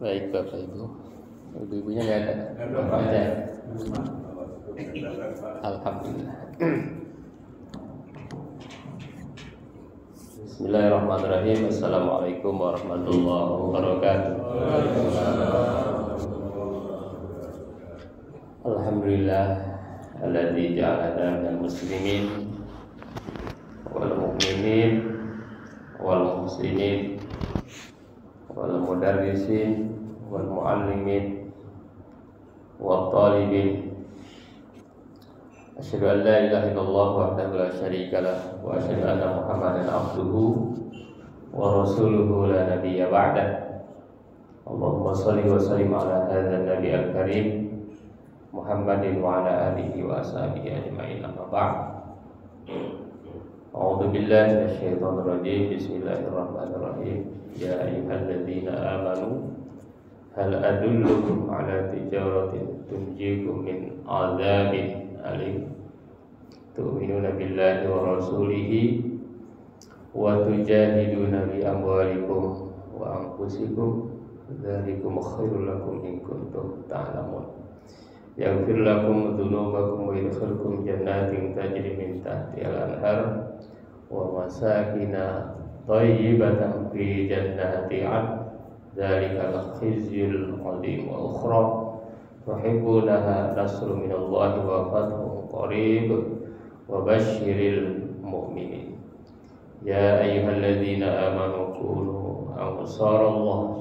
Baik Bapak Ibu, ibu-ibunya nggak ada, Bapak aja. Alhamdulillah. Bismillahirrahmanirrahim. Assalamualaikum warahmatullahi wabarakatuh. Alhamdulillah alladzi ja'alana minal muslimin wal mu'minin wal muhsinin wal mudarrisin wal muallimin wal talibin. Asyhadu an la ilaha illallah wahdahu la syarika lah wa asyhadu anna Muhammadan abduhu wa rasuluhu la nabiyya ba'dah. Allahumma shalli wa sallim ala hadzal nabi al-karim Muhammadin wa ala alihi wa ashabihi ajma'in, amma ba'd. A'udzu billahi minasyaitonir rajim. Bismillahirrahmanirrahim. Ya ayyuhalladzina amanu hal adullukum ala tijaratin tunjikum min adzabin alim tu'minuna billahi wa rasulihi wa tujahiduna bi amwalikum wa anfusikum dzalikum khairul lakum in kuntum ta'lamun. Yaghfir lakum dzunubakum wa yadkhulukum jannatin tajri min tahtiha al-anhar wa masakina thayyibatan fi jannati 'adn dzalikal khizyul 'adzim. Wa ukhra tuhibbunaha nasrun minallahi wa fathun qarib wa basyiril mu'minin. Ya ayyuhalladzina amanu kunu ansarallah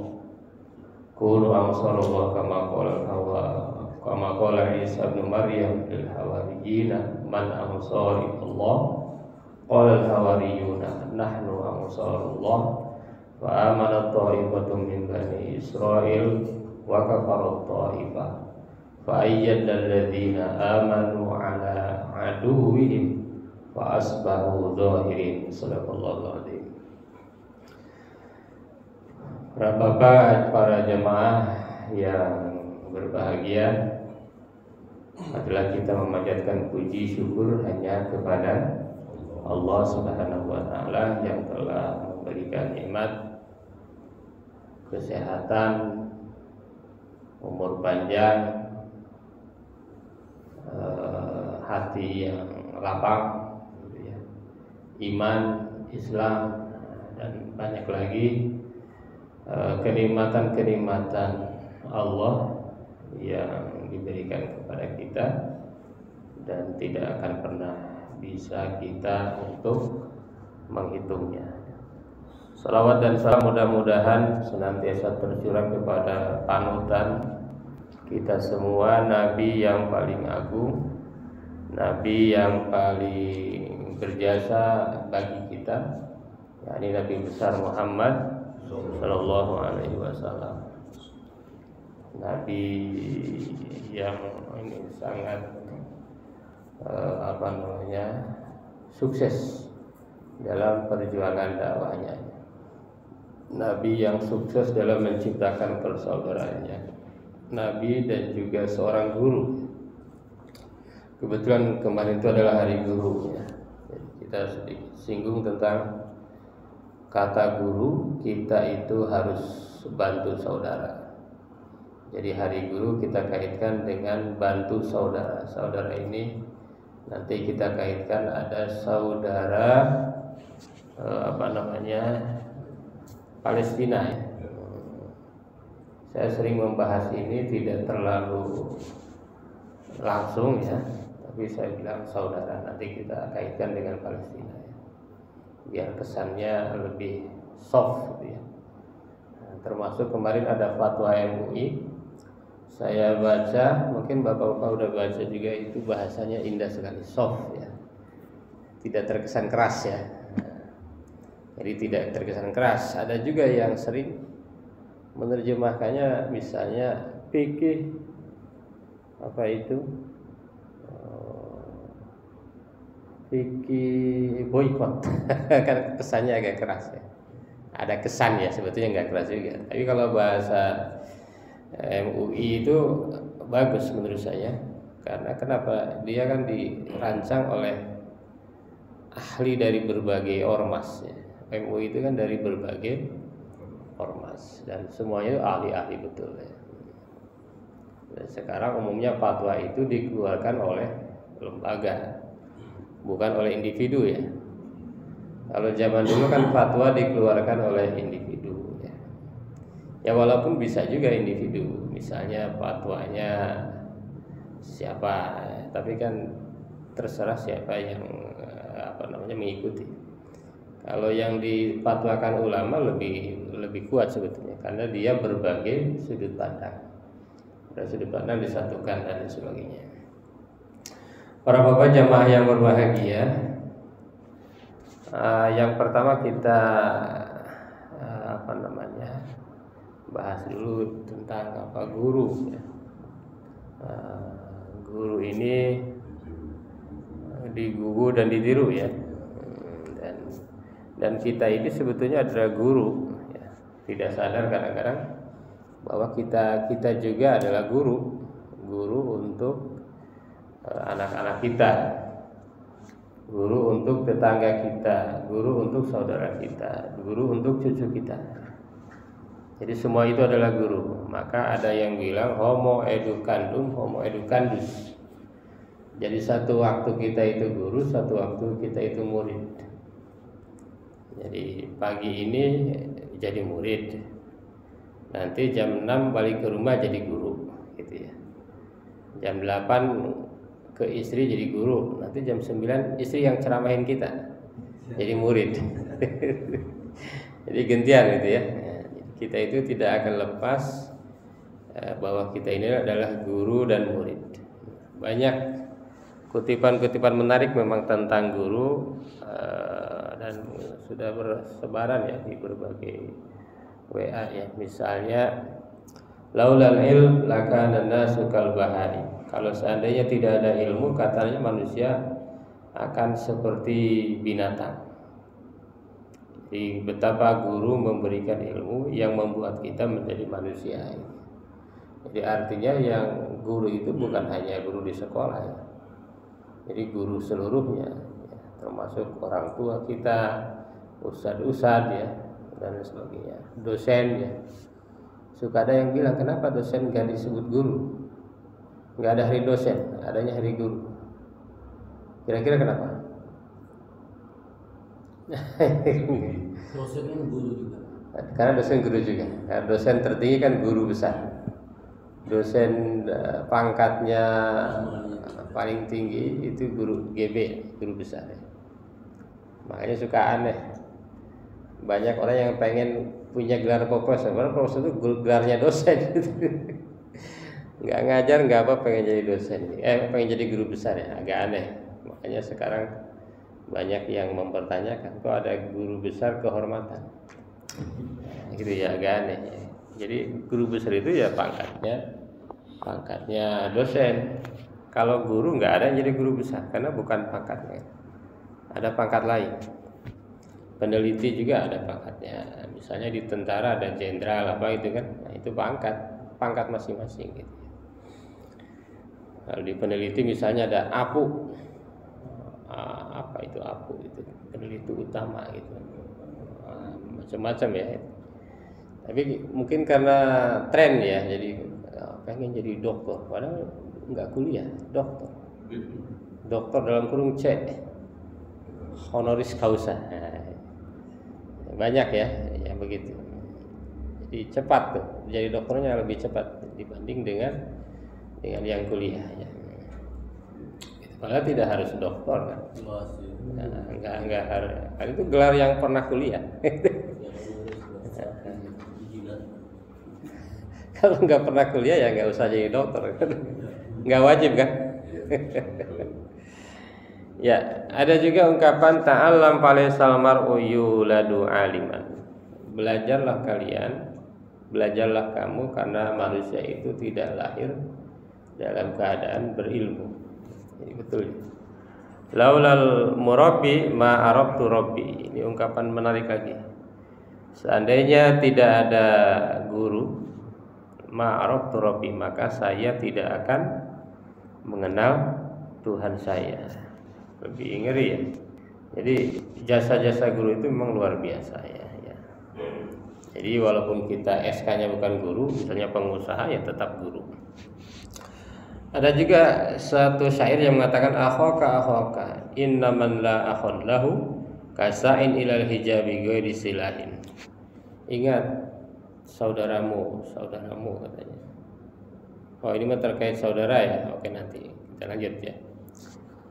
kama qala Isa ibn Maryam lil hawariyina man ansari Allah qala al hawariyuna nahnu ansarullah fa amana ta'ifatun min bani Israil wa kafarat ta'ifah fa ayyadal ladzina amanu ala aduwwihim fa asbahu zahirin. Shadaqallahul adzim. Para bapak, para jemaah yang berbahagia, adalah kita memanjatkan puji syukur hanya kepada Allah Subhanahu wa taala yang telah memberikan nikmat kesehatan, umur panjang, hati yang lapang, iman, Islam, dan banyak lagi kenikmatan-kenikmatan Allah yang diberikan kepada kita dan tidak akan pernah bisa kita untuk menghitungnya. Salawat dan salam mudah-mudahan senantiasa tercurah kepada panutan kita semua, Nabi yang paling agung, Nabi yang paling berjasa bagi kita, yakni Nabi besar Muhammad Sallallahu Alaihi Wasallam. Nabi yang ini sangat sukses dalam perjuangan dakwahnya. Nabi yang sukses dalam menciptakan persaudaraannya. Nabi dan juga seorang guru. Kebetulan kemarin itu adalah hari guru ya. Kita sedikit singgung tentang kata guru. Kita itu harus bantu saudara. Jadi hari guru kita kaitkan dengan bantu saudara. Saudara ini nanti kita kaitkan ada saudara Palestina ya. Saya sering membahas ini tidak terlalu langsung ya, tapi saya bilang saudara, nanti kita kaitkan dengan Palestina ya, biar kesannya lebih soft gitu ya. Nah, termasuk kemarin ada fatwa MUI, saya baca, mungkin bapak-bapak udah baca juga, itu bahasanya indah sekali, soft ya, tidak terkesan keras ya. Jadi tidak terkesan keras. Ada juga yang sering menerjemahkannya, misalnya fikih fikih boykot kan kesannya agak keras ya. Ada kesan ya, sebetulnya nggak keras juga. Tapi kalau bahasa MUI itu bagus menurut saya, karena kenapa? Dia kan dirancang oleh ahli dari berbagai ormas ya. MUI itu kan dari berbagai ormas dan semuanya ahli-ahli betul ya. Dan sekarang umumnya fatwa itu dikeluarkan oleh lembaga, bukan oleh individu ya. Kalau zaman dulu kan fatwa dikeluarkan oleh individu ya. Ya walaupun bisa juga individu, misalnya fatwanya siapa, tapi kan terserah siapa yang mengikuti. Kalau yang difatwakan ulama lebih kuat sebetulnya, karena dia berbagai sudut pandang. Dan sudut pandang disatukan dan sebagainya. Para bapak jamaah yang berbahagia, yang pertama kita bahas dulu tentang apa guru. Guru ini digugu dan ditiru ya. Dan kita ini sebetulnya adalah guru ya. Tidak sadar kadang-kadang bahwa kita juga adalah guru untuk anak-anak kita, guru untuk tetangga kita, guru untuk saudara kita, guru untuk cucu kita. Jadi semua itu adalah guru. Maka ada yang bilang homo educandum, homo educandus. Jadi satu waktu kita itu guru, satu waktu kita itu murid. Jadi pagi ini jadi murid, nanti jam 6 balik ke rumah jadi guru gitu ya. Jam 8 ke istri jadi guru, nanti jam 9 istri yang ceramahin kita jadi murid. Jadi gantian gitu ya. Kita itu tidak akan lepas bahwa kita ini adalah guru dan murid. Banyak kutipan-kutipan menarik memang tentang guru dan sudah bersebaran ya di berbagai WA ya. Misalnya laulal ilm lakana nasu kal bahari. Kalau seandainya tidak ada ilmu, katanya manusia akan seperti binatang. Jadi betapa guru memberikan ilmu yang membuat kita menjadi manusia. Jadi artinya yang guru itu bukan hanya guru di sekolah ya. Jadi guru seluruhnya ya, termasuk orang tua kita, ustadz ya dan sebagainya, dosen ya. Suka ada yang bilang kenapa dosen gak disebut guru? Gak ada hari dosen, adanya hari guru. Kira-kira kenapa? Dosen kan guru juga. Karena dosen guru juga. Karena dosen tertinggi kan guru besar. Dosen pangkatnya paling tinggi itu guru GB, guru besar. Makanya suka aneh. Banyak orang yang pengen punya gelar profesor, padahal profesor itu gelarnya dosen. Nggak ngajar, nggak apa, pengen jadi dosen. Pengen jadi guru besar ya, agak aneh. Makanya sekarang banyak yang mempertanyakan kok ada guru besar kehormatan. Gitu ya, agak aneh. Jadi guru besar itu ya pangkatnya dosen. Kalau guru nggak ada yang jadi guru besar karena bukan pangkatnya. Ada pangkat lain. Peneliti juga ada pangkatnya. Misalnya di tentara ada jenderal apa itu kan. Nah, itu pangkat masing-masing gitu. Kalau di peneliti misalnya ada APU. Apa itu APU itu? Peneliti utama gitu. Macam-macam ya. Tapi mungkin karena tren ya, jadi pengen jadi dokter, padahal nggak kuliah, dokter dalam kurung C, honoris causa. Banyak ya yang begitu. Jadi cepat tuh, jadi dokternya lebih cepat dibanding dengan yang kuliah ya. Padahal tidak harus dokter kan. Enggak harus. Kan itu gelar yang pernah kuliah. Kalau nggak pernah kuliah ya nggak usah jadi dokter. Nggak wajib kan? Ya, ada juga ungkapan ta'allam falaisal mar'u yuladu aliman. Belajarlah kamu karena manusia itu tidak lahir dalam keadaan berilmu. Jadi betul. Laulal murabbi ma arabtu rabbi. Ini ungkapan menarik lagi. Seandainya tidak ada guru, ma arabtu rabbi, maka saya tidak akan mengenal Tuhan saya. Lebih ngeri ya. Jadi jasa-jasa guru itu memang luar biasa ya. Jadi walaupun kita SK-nya bukan guru, misalnya pengusaha, ya tetap guru. Ada juga satu syair yang mengatakan akhaka innaman la akhon lahu kasain ilal hijabi ghairi silahin. Ingat saudaramu katanya. Oh, ini mah terkait saudara ya. Oke, nanti kita lanjut ya.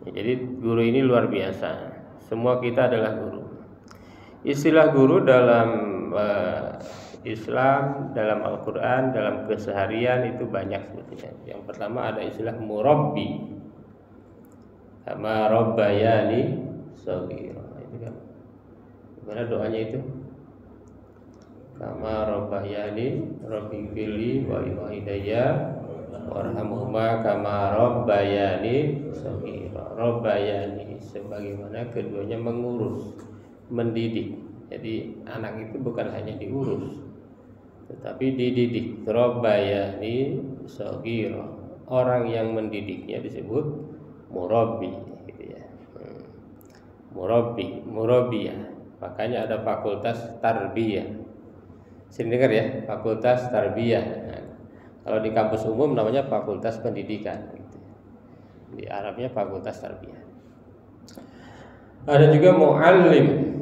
Jadi guru ini luar biasa. Semua kita adalah guru. Istilah guru dalam Islam, dalam Al-Quran, dalam keseharian itu banyak sebetulnya. Yang pertama ada istilah murabbi, kama rabbayani shaghira. Itu kan gimana doanya itu? Kama rabbayani rabbighfirli wa hidayah warhamhuma kama rabbayani shaghira. Rabbayani sebagaimana keduanya mengurus, mendidik. Jadi anak itu bukan hanya diurus, tetapi dididik. Rabbayani shaghira. Orang yang mendidiknya disebut murabbi, gitu ya. Murabbiyah. Makanya ada fakultas tarbiyah. Sini dengar ya, fakultas tarbiyah. Nah, kalau di kampus umum namanya fakultas pendidikan, gitu. Di Arabnya fakultas tarbiyah. Ada juga muallim.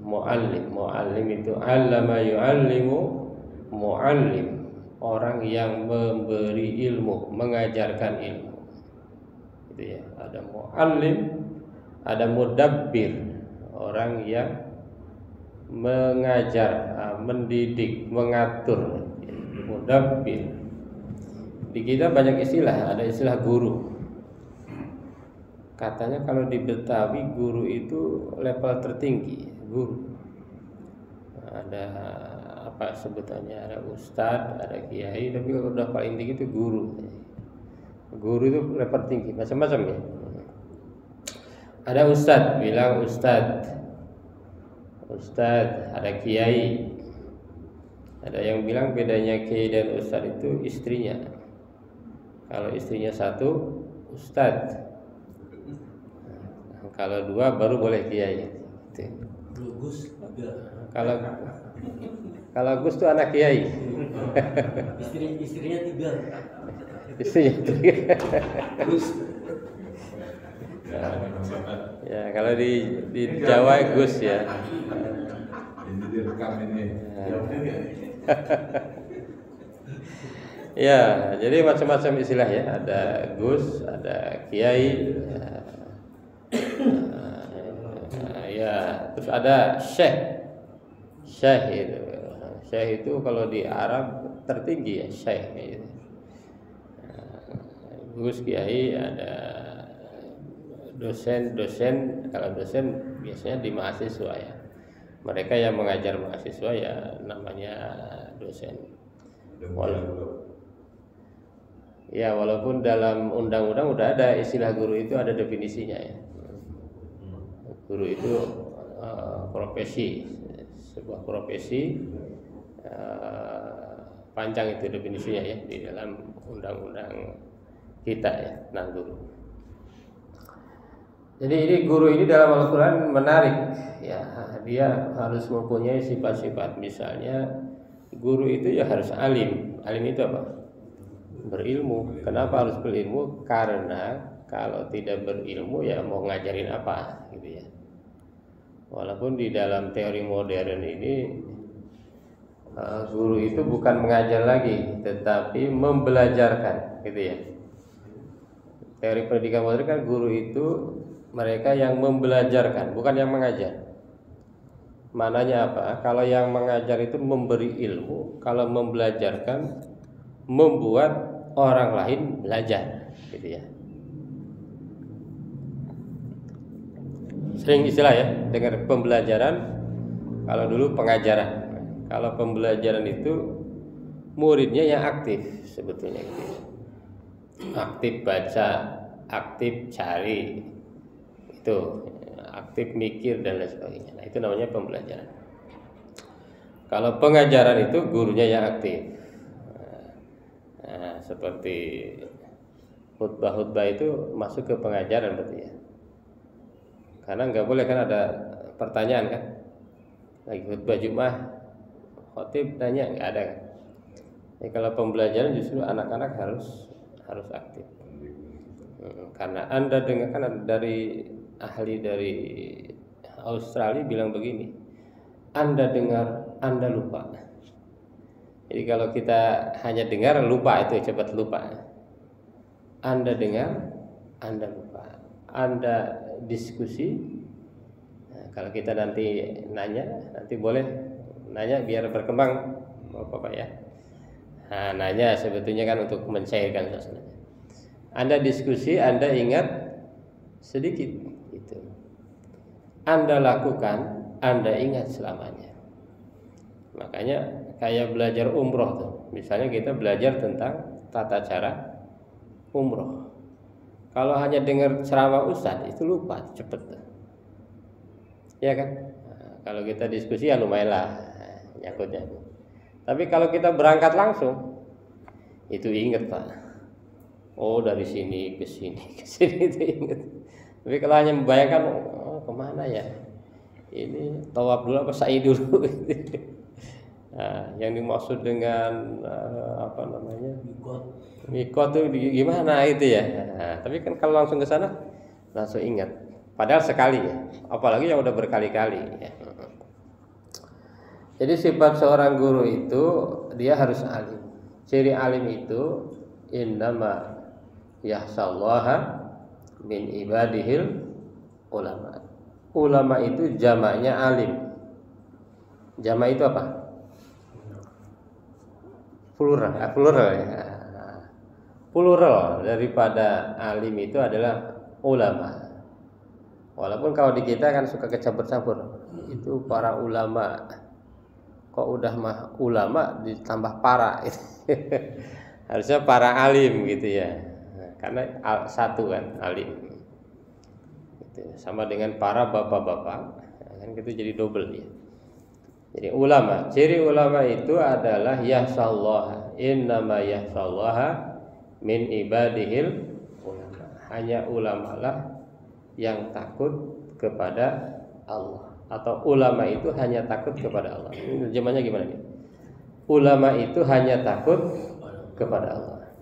Muallim itu allama yuallimu, muallim, orang yang memberi ilmu, mengajarkan ilmu. Gitu ya. Ada muallim, ada mudabbir, orang yang mengajar, mendidik, mengatur. Mudabbir. Di kita banyak istilah, ada istilah guru. Katanya kalau di Betawi guru itu level tertinggi, guru. Ada apa sebutannya? Ada ustadz, ada kiai, tapi kalau udah paling tinggi itu guru. Guru itu level tinggi, macam-macam ya. Ada ustadz, bilang ustadz, ada kiai. Ada yang bilang bedanya kiai dan ustadz itu istrinya. Kalau istrinya satu, ustadz. Kalau dua baru boleh kiai. Gus kalau Gus itu anak kiai. Istrinya tiga. Gus. Ya, kalau di Jawa Gus ya. Ini direkam ini. Ya, jadi macam-macam istilah ya. Ada Gus, ada kiai. Ya, terus ada syekh. Syekh itu kalau di Arab tertinggi ya, syekh gitu. Gus, kiai, ada dosen. Kalau dosen biasanya di mahasiswa ya. Mereka yang mengajar mahasiswa ya namanya dosen. Walaupun dalam undang-undang udah ada istilah guru, itu ada definisinya ya. Guru itu profesi, sebuah profesi, panjang itu definisinya ya di dalam undang-undang kita ya tentang guru. Jadi ini guru ini dalam Al-Quran menarik ya, dia harus mempunyai sifat-sifat. Misalnya guru itu ya harus alim. Alim itu apa? Berilmu. Kenapa harus berilmu? Karena kalau tidak berilmu ya mau ngajarin apa gitu ya. Walaupun di dalam teori modern ini guru itu bukan mengajar lagi, tetapi membelajarkan, gitu ya. Teori pendidikan modern kan guru itu mereka yang membelajarkan, bukan yang mengajar. Mananya apa? Kalau yang mengajar itu memberi ilmu, kalau membelajarkan membuat orang lain belajar, gitu ya. Sering istilah ya, dengar pembelajaran. Kalau dulu pengajaran. Kalau pembelajaran itu muridnya yang aktif sebetulnya gitu. Aktif baca, aktif cari, itu aktif mikir dan lain sebagainya. Nah, itu namanya pembelajaran. Kalau pengajaran itu gurunya yang aktif. Nah, seperti khutbah itu masuk ke pengajaran berarti ya. Karena nggak boleh kan ada pertanyaan kan, lagi khutbah Jumat, khotib nanya nggak ada kan? Ya, kalau pembelajaran justru anak-anak harus aktif. Karena Anda dengar kan dari ahli dari Australia bilang begini, Anda dengar, Anda lupa. Jadi kalau kita hanya dengar lupa, itu cepat lupa. Anda dengar, Anda lupa. Anda diskusi. Nah, kalau kita nanti nanya, nanti boleh nanya biar berkembang, Bapak ya. Nah, nanya sebetulnya kan untuk mencairkan suasana. Anda diskusi, Anda ingat sedikit, gitu. Anda lakukan, Anda ingat selamanya. Makanya kayak belajar umroh tuh. Misalnya kita belajar tentang tata cara umroh. Kalau hanya dengar ceramah ustadz itu lupa cepet tuh. Ya kan? Nah, kalau kita diskusi ya lumayan lah nyangkutnya. Tapi kalau kita berangkat langsung itu ingat Pak. Oh dari sini ke sini itu ingat. Tapi kalau hanya membayangkan oh kemana ya? Ini tawaf dulu apa sa'i dulu? Nah, yang dimaksud dengan apa namanya mikot itu gimana itu ya? Nah, tapi kan kalau langsung ke sana langsung ingat. Padahal sekali ya, apalagi yang udah berkali-kali. Ya. Jadi sifat seorang guru itu dia harus alim. Ciri alim itu innama yahsallaha min ibadihil ulama. Ulama itu jamaknya alim. Jamak itu apa? Plural ya. Plural daripada alim itu adalah ulama. Walaupun kalau di kita kan suka kecampur-campur. Itu para ulama. Kok udah mah ulama ditambah para. Harusnya para alim gitu ya. Karena satu kan alim. Gitu. Sama dengan para bapak-bapak. Kan gitu jadi double ya. Jadi ulama, ciri ulama itu adalah yahsallaha, innama yahsallaha min ibadihil ulama. Hanya ulama lah yang takut kepada Allah. Atau ulama itu hanya takut kepada Allah. Ini terjemahnya gimana nih? Ulama itu hanya takut kepada Allah.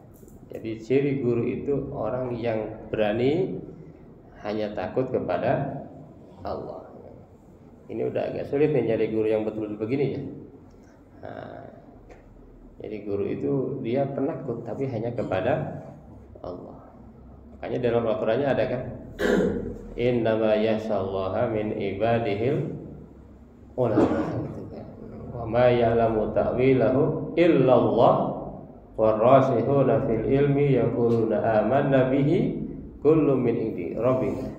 Jadi ciri guru itu orang yang berani hanya takut kepada Allah. Ini udah agak sulit nih nyari guru yang betul-betul begini ya. Nah, jadi guru itu dia penakut tapi hanya kepada Allah. Makanya dalam Al-Qur'annya ada kan? Innama yahsallaha min ibadihil ulama. Wa ma ya'lamu ta'wilahu illallah warasihuna fil ilmi yaquluna amanna bihi kullu min indi rabbina.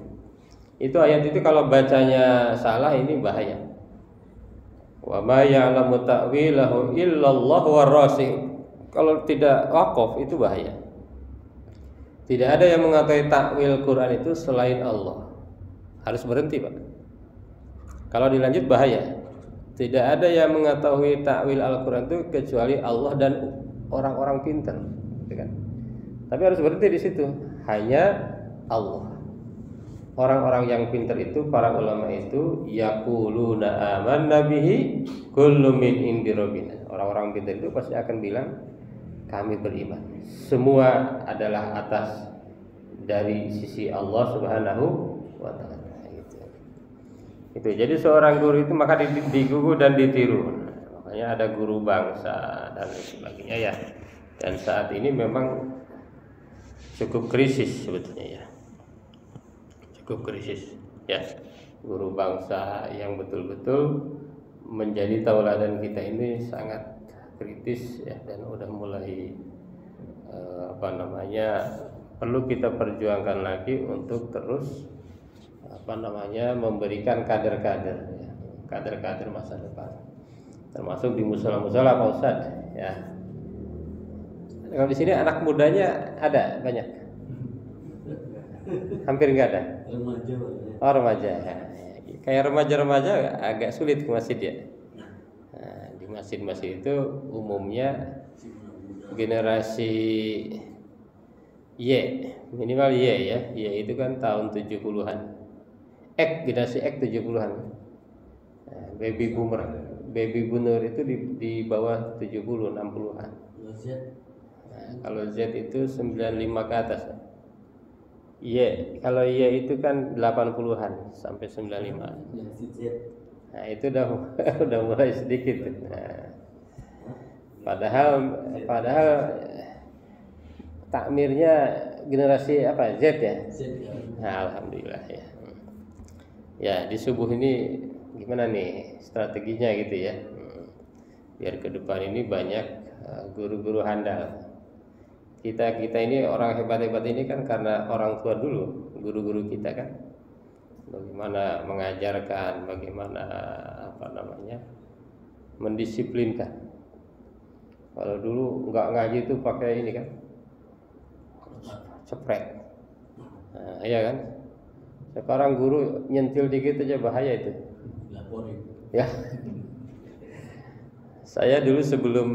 Itu ayat itu kalau bacanya salah ini bahaya. Wa ma ya'lamu ta'wilahu illallah warasih. Kalau tidak waqaf itu bahaya. Tidak ada yang mengetahui takwil Quran itu selain Allah. Harus berhenti, Pak. Kalau dilanjut bahaya. Tidak ada yang mengetahui takwil Al-Quran itu kecuali Allah dan orang-orang pintar, gitu kan? Tapi harus berhenti di situ. Hanya Allah. Orang-orang yang pintar itu, para ulama itu yaquluna amanna bihi kullu min indi rabbina. Orang-orang pintar itu pasti akan bilang kami beriman. Semua adalah atas dari sisi Allah Subhanahu wa taala. Itu. Jadi seorang guru itu maka digugu dan ditiru. Makanya ada guru bangsa dan sebagainya ya. Dan saat ini memang cukup krisis sebetulnya ya. Cukup krisis ya. Guru bangsa yang betul-betul menjadi tauladan kita ini sangat kritis ya, dan udah mulai perlu kita perjuangkan lagi untuk terus memberikan kader-kader ya, kader-kader masa depan, termasuk di musola-musola Pak Ustad ya. Kalau di sini anak mudanya ada banyak, hampir nggak ada. Oh remaja ya. Kayak remaja-remaja agak sulit ke masjid ya. Nah, di masjid-masjid itu umumnya generasi Y, minimal Y ya. Y itu kan tahun 70-an. Generasi X 70-an. Nah, baby boomer baby boomer itu di bawah 70, 60-an. Nah, kalau Z itu 95 ke atas. Y, kalau Y itu kan 80-an sampai 95. Nah, itu udah mulai sedikit. Nah, padahal takmirnya generasi apa? Z ya? Nah, alhamdulillah ya. Ya, di subuh ini gimana nih strateginya gitu ya? Biar ke depan ini banyak guru-guru handal. Kita ini orang hebat-hebat ini kan karena orang tua dulu, guru-guru kita kan. Bagaimana mengajarkan, bagaimana mendisiplinkan. Kalau dulu nggak ngaji itu pakai ini kan, cepret. Nah, iya kan. Sekarang guru nyentil dikit aja bahaya itu. Ya. Saya dulu sebelum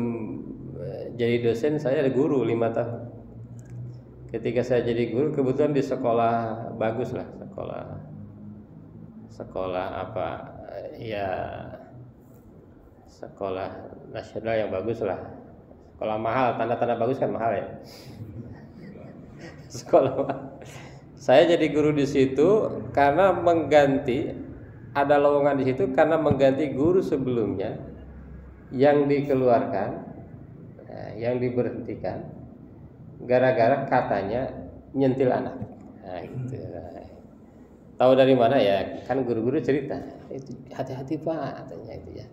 jadi dosen saya ada guru 5 tahun. Ketika saya jadi guru kebetulan di sekolah bagus lah, sekolah apa ya, sekolah nasional yang bagus lah, sekolah mahal, tanda-tanda bagus kan mahal ya. Saya jadi guru di situ karena ada lowongan di situ karena mengganti guru sebelumnya yang dikeluarkan, yang diberhentikan gara-gara katanya nyentil anak. Nah, gitu. Tahu dari mana ya? Kan guru-guru cerita, itu hati-hati Pak, katanya itu ya.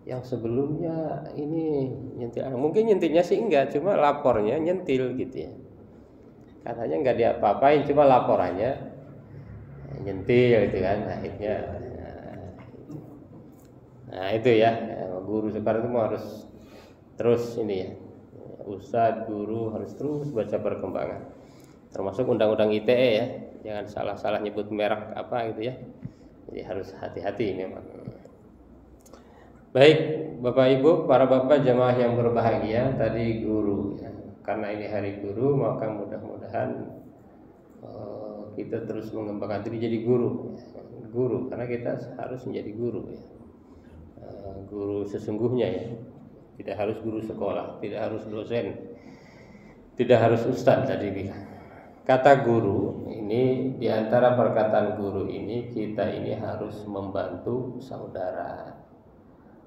Yang sebelumnya ini nyentil anak. Mungkin nyentilnya sih enggak, cuma lapornya nyentil gitu ya. Katanya enggak diapa-apain, cuma laporannya nyentil gitu kan. Akhirnya nah itu ya, guru sekarang itu harus terus ini ya, ustadz, guru harus terus baca perkembangan, termasuk undang-undang ITE ya, jangan salah-salah nyebut merek apa gitu ya, jadi harus hati-hati memang. Baik Bapak Ibu, para Bapak jamaah yang berbahagia, tadi guru ya. Karena ini hari guru maka mudah-mudahan kita terus mengembangkan diri jadi guru, karena kita harus menjadi guru ya. Guru sesungguhnya ya, tidak harus guru sekolah, tidak harus dosen, tidak harus ustadz tadi bilang. Kata guru ini, diantara perkataan guru ini, kita ini harus membantu saudara.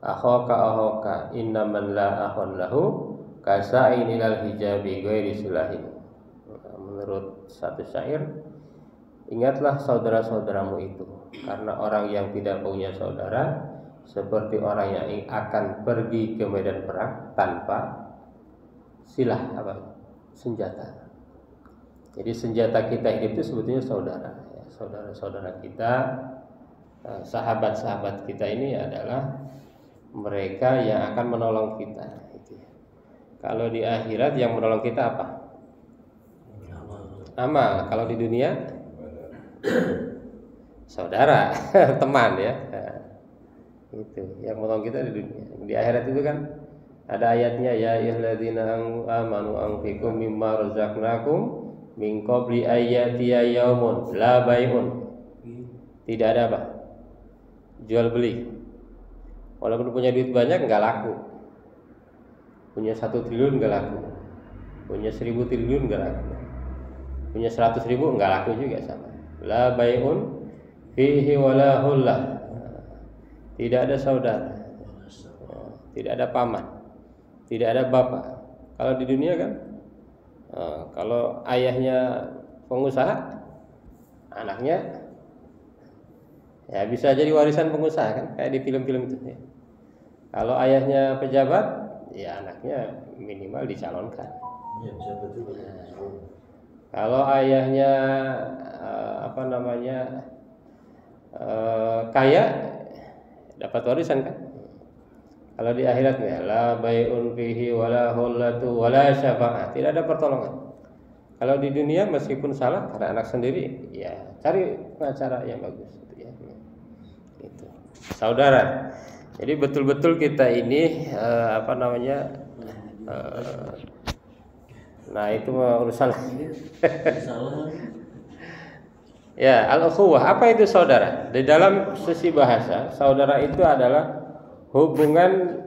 Ahoka innaman la ahon lahu kasa'in ilal hijabi ghairi sulahin. Menurut satu syair, ingatlah saudara-saudaramu itu, karena orang yang tidak punya saudara seperti orang yang akan pergi ke medan perang tanpa senjata. Jadi senjata kita hidup itu sebetulnya saudara, ya, saudara-saudara kita, sahabat-sahabat kita ini adalah mereka yang akan menolong kita. Gitu. Kalau di akhirat yang menolong kita apa? Amal. Kalau di dunia saudara, teman ya. Itu yang menolong kita di dunia. Di akhirat itu kan ada ayatnya, ya ayyuhalladzina amanu anfiqu mimma razaqnakum min qabli ayyatiya yaumun la bai'un. Tidak ada apa? Jual beli. Walaupun punya duit banyak enggak laku. Punya 1 triliun enggak laku. Punya 1000 triliun enggak laku. Punya 100.000 enggak laku juga sama. La bai'un fihi wala hullah. Tidak ada saudara, tidak ada paman, tidak ada bapak. Kalau di dunia kan, kalau ayahnya pengusaha, anaknya ya bisa jadi warisan pengusaha kan, kayak di film-film itu. Ya. Kalau ayahnya pejabat, ya anaknya minimal dicalonkan. Ya, pejabat juga. Kalau ayahnya kaya, dapat warisan kan. Kalau di akhiratnya la bai'un fihi wala hullatu wala syafa'ah, tidak ada pertolongan. Kalau di dunia meskipun salah karena anak sendiri, ya cari pengacara yang bagus gitu ya. Itu. Saudara. Jadi betul-betul kita ini nah itu urusan ya, al-ukhuwah, apa itu saudara? Di dalam sisi bahasa, saudara itu adalah hubungan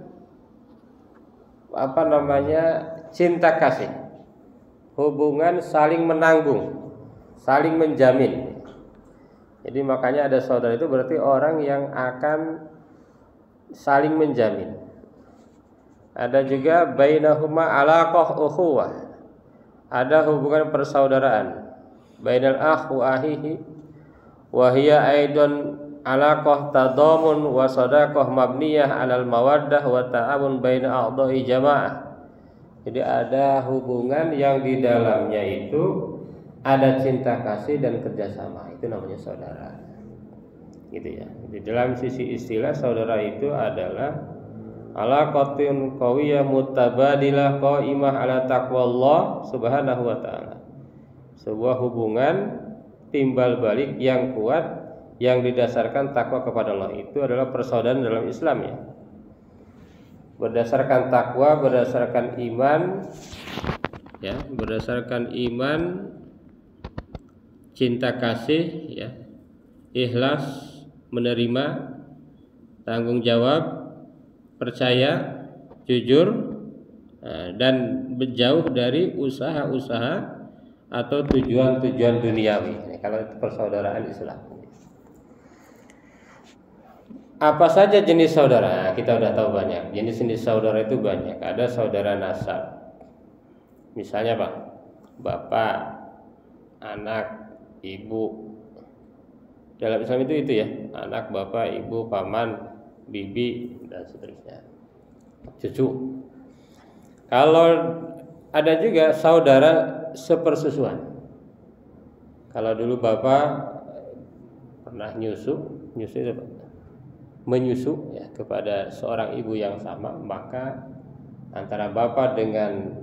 cinta kasih, hubungan saling menanggung, saling menjamin. Jadi makanya ada saudara itu berarti orang yang akan saling menjamin. Ada juga bainahuma alaqah ukhuwah, ada hubungan persaudaraan. Bainal akh wa ahihi wa hiya aidan alaqah tadamun wa sadaqah mabniyah 'alal mawaddah wa ta'awun baina a'dha'i jamaah. Jadi ada hubungan yang di dalamnya itu ada cinta kasih dan kerjasama, itu namanya saudara. Gitu ya. Di dalam sisi istilah saudara itu adalah alaqatun qawiyyah mutabadilah qaimah ala taqwallah subhanahu wa ta'ala. Sebuah hubungan timbal balik yang kuat yang didasarkan takwa kepada Allah, itu adalah persaudaraan dalam Islam ya. Berdasarkan takwa, berdasarkan iman ya, berdasarkan iman, cinta kasih ya, ikhlas, menerima, tanggung jawab, percaya, jujur, dan berjauh dari usaha-usaha atau tujuan-tujuan duniawi. Kalau itu persaudaraan Islam. Apa saja jenis saudara? Kita udah tahu banyak. Jenis-jenis saudara itu banyak. Ada saudara nasab. Misalnya Pak, bapak, anak, ibu. Dalam Islam itu ya, anak, bapak, ibu, paman, bibi, dan seterusnya. Cucu. Kalau ada juga saudara sepersusuan. Kalau dulu bapak pernah menyusu ya kepada seorang ibu yang sama, maka antara bapak dengan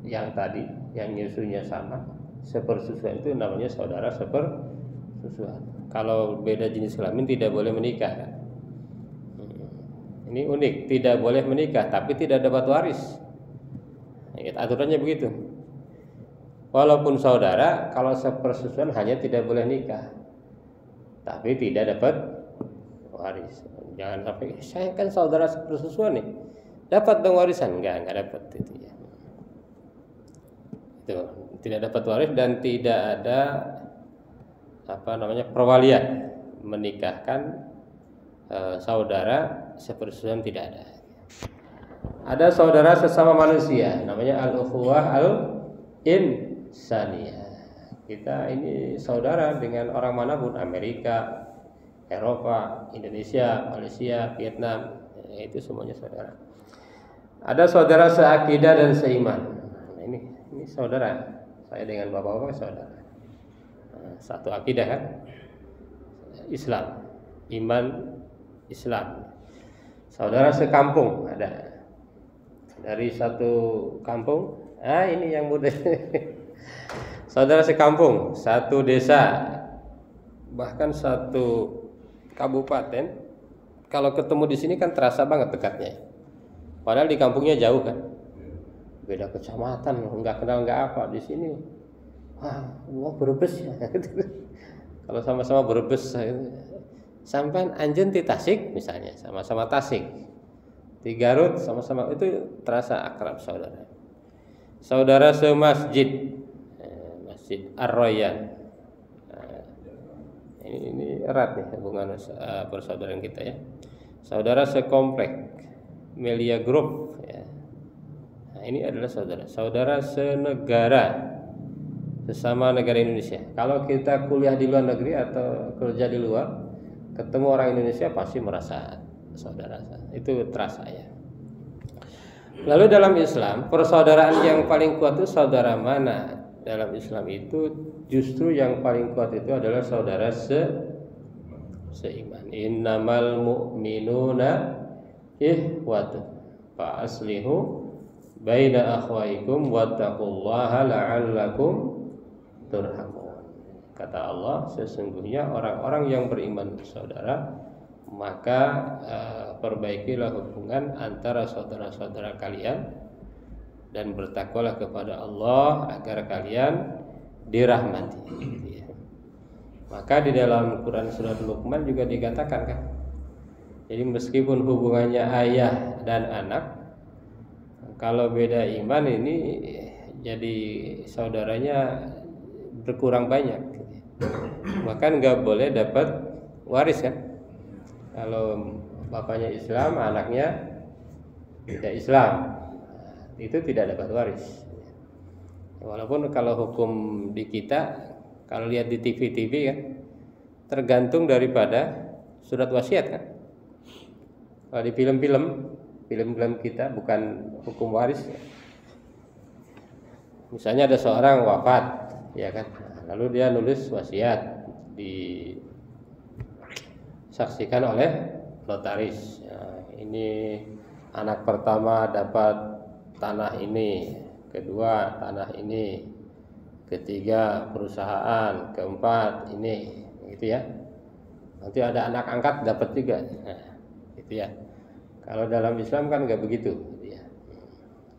yang tadi yang nyusunya sama, sepersusuan, itu namanya saudara sepersusuan. Kalau beda jenis kelamin tidak boleh menikah kan? Ini unik, tidak boleh menikah tapi tidak dapat waris. Aturannya begitu. Walaupun saudara, kalau sepersusuan hanya tidak boleh nikah tapi tidak dapat waris. Jangan sampai saya kan saudara sepersusuan nih, dapat dong warisan? Enggak dapat itu ya. Itu tidak dapat waris dan tidak ada perwalian menikahkan saudara sepersusuan, tidak ada. Ada saudara sesama manusia, namanya al-ukhuwah al-insaniyah. Kita ini saudara dengan orang manapun, Amerika, Eropa, Indonesia, Malaysia, Vietnam, itu semuanya saudara. Ada saudara seakidah dan seiman. Nah, ini saudara. Saya dengan bapak-bapak saudara. Satu akidah kan? Islam, iman Islam. Saudara sekampung ada. Dari satu kampung. Ini yang mudah. Saudara sekampung, satu desa, bahkan satu kabupaten. Kalau ketemu di sini kan terasa banget dekatnya. Padahal di kampungnya jauh kan, beda kecamatan, nggak kenal nggak apa. Di sini, Brebes ya. Kalau sama-sama Brebes, sampai Anjen di Tasik misalnya, sama-sama Tasik, di Garut sama-sama, itu terasa akrab saudara. Saudara semasjid, Masjid Ar-Royan. Ini erat nih hubungan persaudaraan kita ya. Saudara sekomplek, Melia Group ya. Nah, ini adalah saudara senegara, sesama negara Indonesia. Kalau kita kuliah di luar negeri atau kerja di luar, ketemu orang Indonesia pasti merasa saudara. Itu terasa ya. Lalu dalam Islam, persaudaraan yang paling kuat itu saudara mana? Dalam Islam itu justru yang paling kuat itu adalah saudara seiman. Innamal mu'minuna ihwatun fa aslihu baina akhwaikum wattaqullaha la'allakum turhamun. Kata Allah, sesungguhnya orang-orang yang beriman bersaudara, maka perbaikilah hubungan antara saudara-saudara kalian dan bertakwalah kepada Allah agar kalian dirahmati. Maka di dalam Quran surat Luqman juga dikatakan kan, Jadi meskipun hubungannya ayah dan anak, kalau beda iman ini jadi saudaranya berkurang banyak. Bahkan nggak boleh dapat waris kan? Kalau bapaknya Islam, anaknya tidak Islam, itu tidak dapat waris. Walaupun kalau hukum di kita, kalau lihat di TV kan, tergantung daripada surat wasiat kan. Kalau di film-film kita bukan hukum waris. Misalnya ada seorang wafat, ya kan, lalu dia nulis wasiat disaksikan oleh notaris. Ya, ini anak pertama dapat tanah ini, kedua tanah ini, ketiga perusahaan, keempat ini, gitu ya. Nanti ada anak angkat dapat juga, nah, gitu ya. Kalau dalam Islam kan nggak begitu, gitu ya.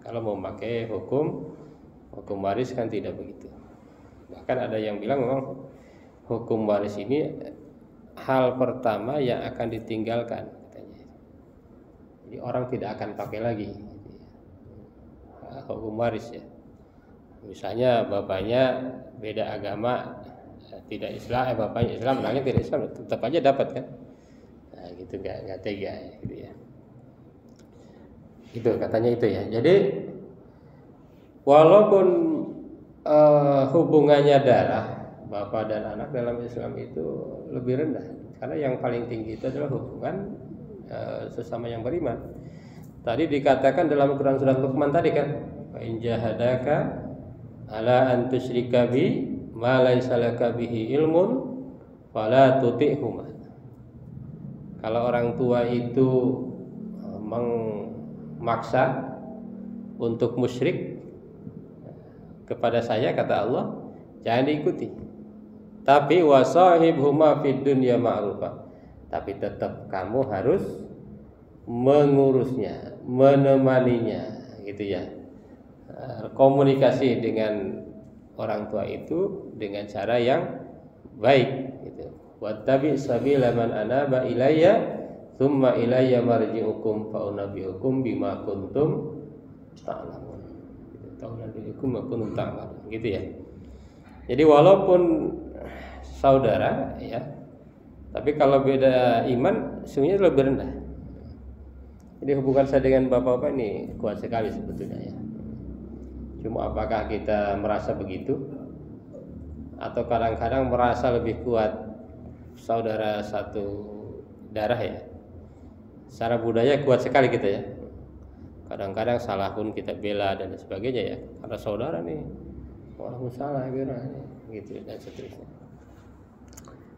Kalau mau pakai hukum waris kan tidak begitu. Bahkan ada yang bilang memang hukum waris ini hal pertama yang akan ditinggalkan, katanya. Jadi orang tidak akan pakai lagi hukum waris ya. Misalnya bapaknya beda agama, tidak Islam, bapaknya Islam, anaknya tidak Islam, tetap aja dapat kan? Nah, gitu nggak tega, gitu ya. Itu katanya itu ya. Jadi walaupun hubungannya darah bapak dan anak dalam Islam itu lebih rendah, karena yang paling tinggi itu adalah hubungan sesama yang beriman. Tadi dikatakan dalam Quran surat Luqman tadi kan, fa in jahadaka ala an tusyrika bi ma laysa laka bihi ilmun fala tuti'huma. Kalau orang tua itu memaksa untuk musyrik kepada saya, kata Allah, jangan diikuti. Tapi wasahibhuma fid dunya ma'rufa. Tapi tetap kamu harus mengurusnya, menemaninya, gitu ya. Komunikasi dengan orang tua itu dengan cara yang baik, gitu. Wattabi sabila man anaba ilayya tsumma ilayya marji'ukum fa unabbi'ukum bima kuntum ta'lamun. Gitu ya. Jadi walaupun saudara ya, tapi kalau beda iman sungguhnya lebih rendah. Jadi hubungan saya dengan bapak-bapak ini kuat sekali sebetulnya ya. Cuma apakah kita merasa begitu, atau kadang-kadang merasa lebih kuat saudara satu darah ya. Secara budaya kuat sekali kita ya. Kadang-kadang salah pun kita bela dan sebagainya ya, karena saudara nih, orang salah gitu dan seterusnya.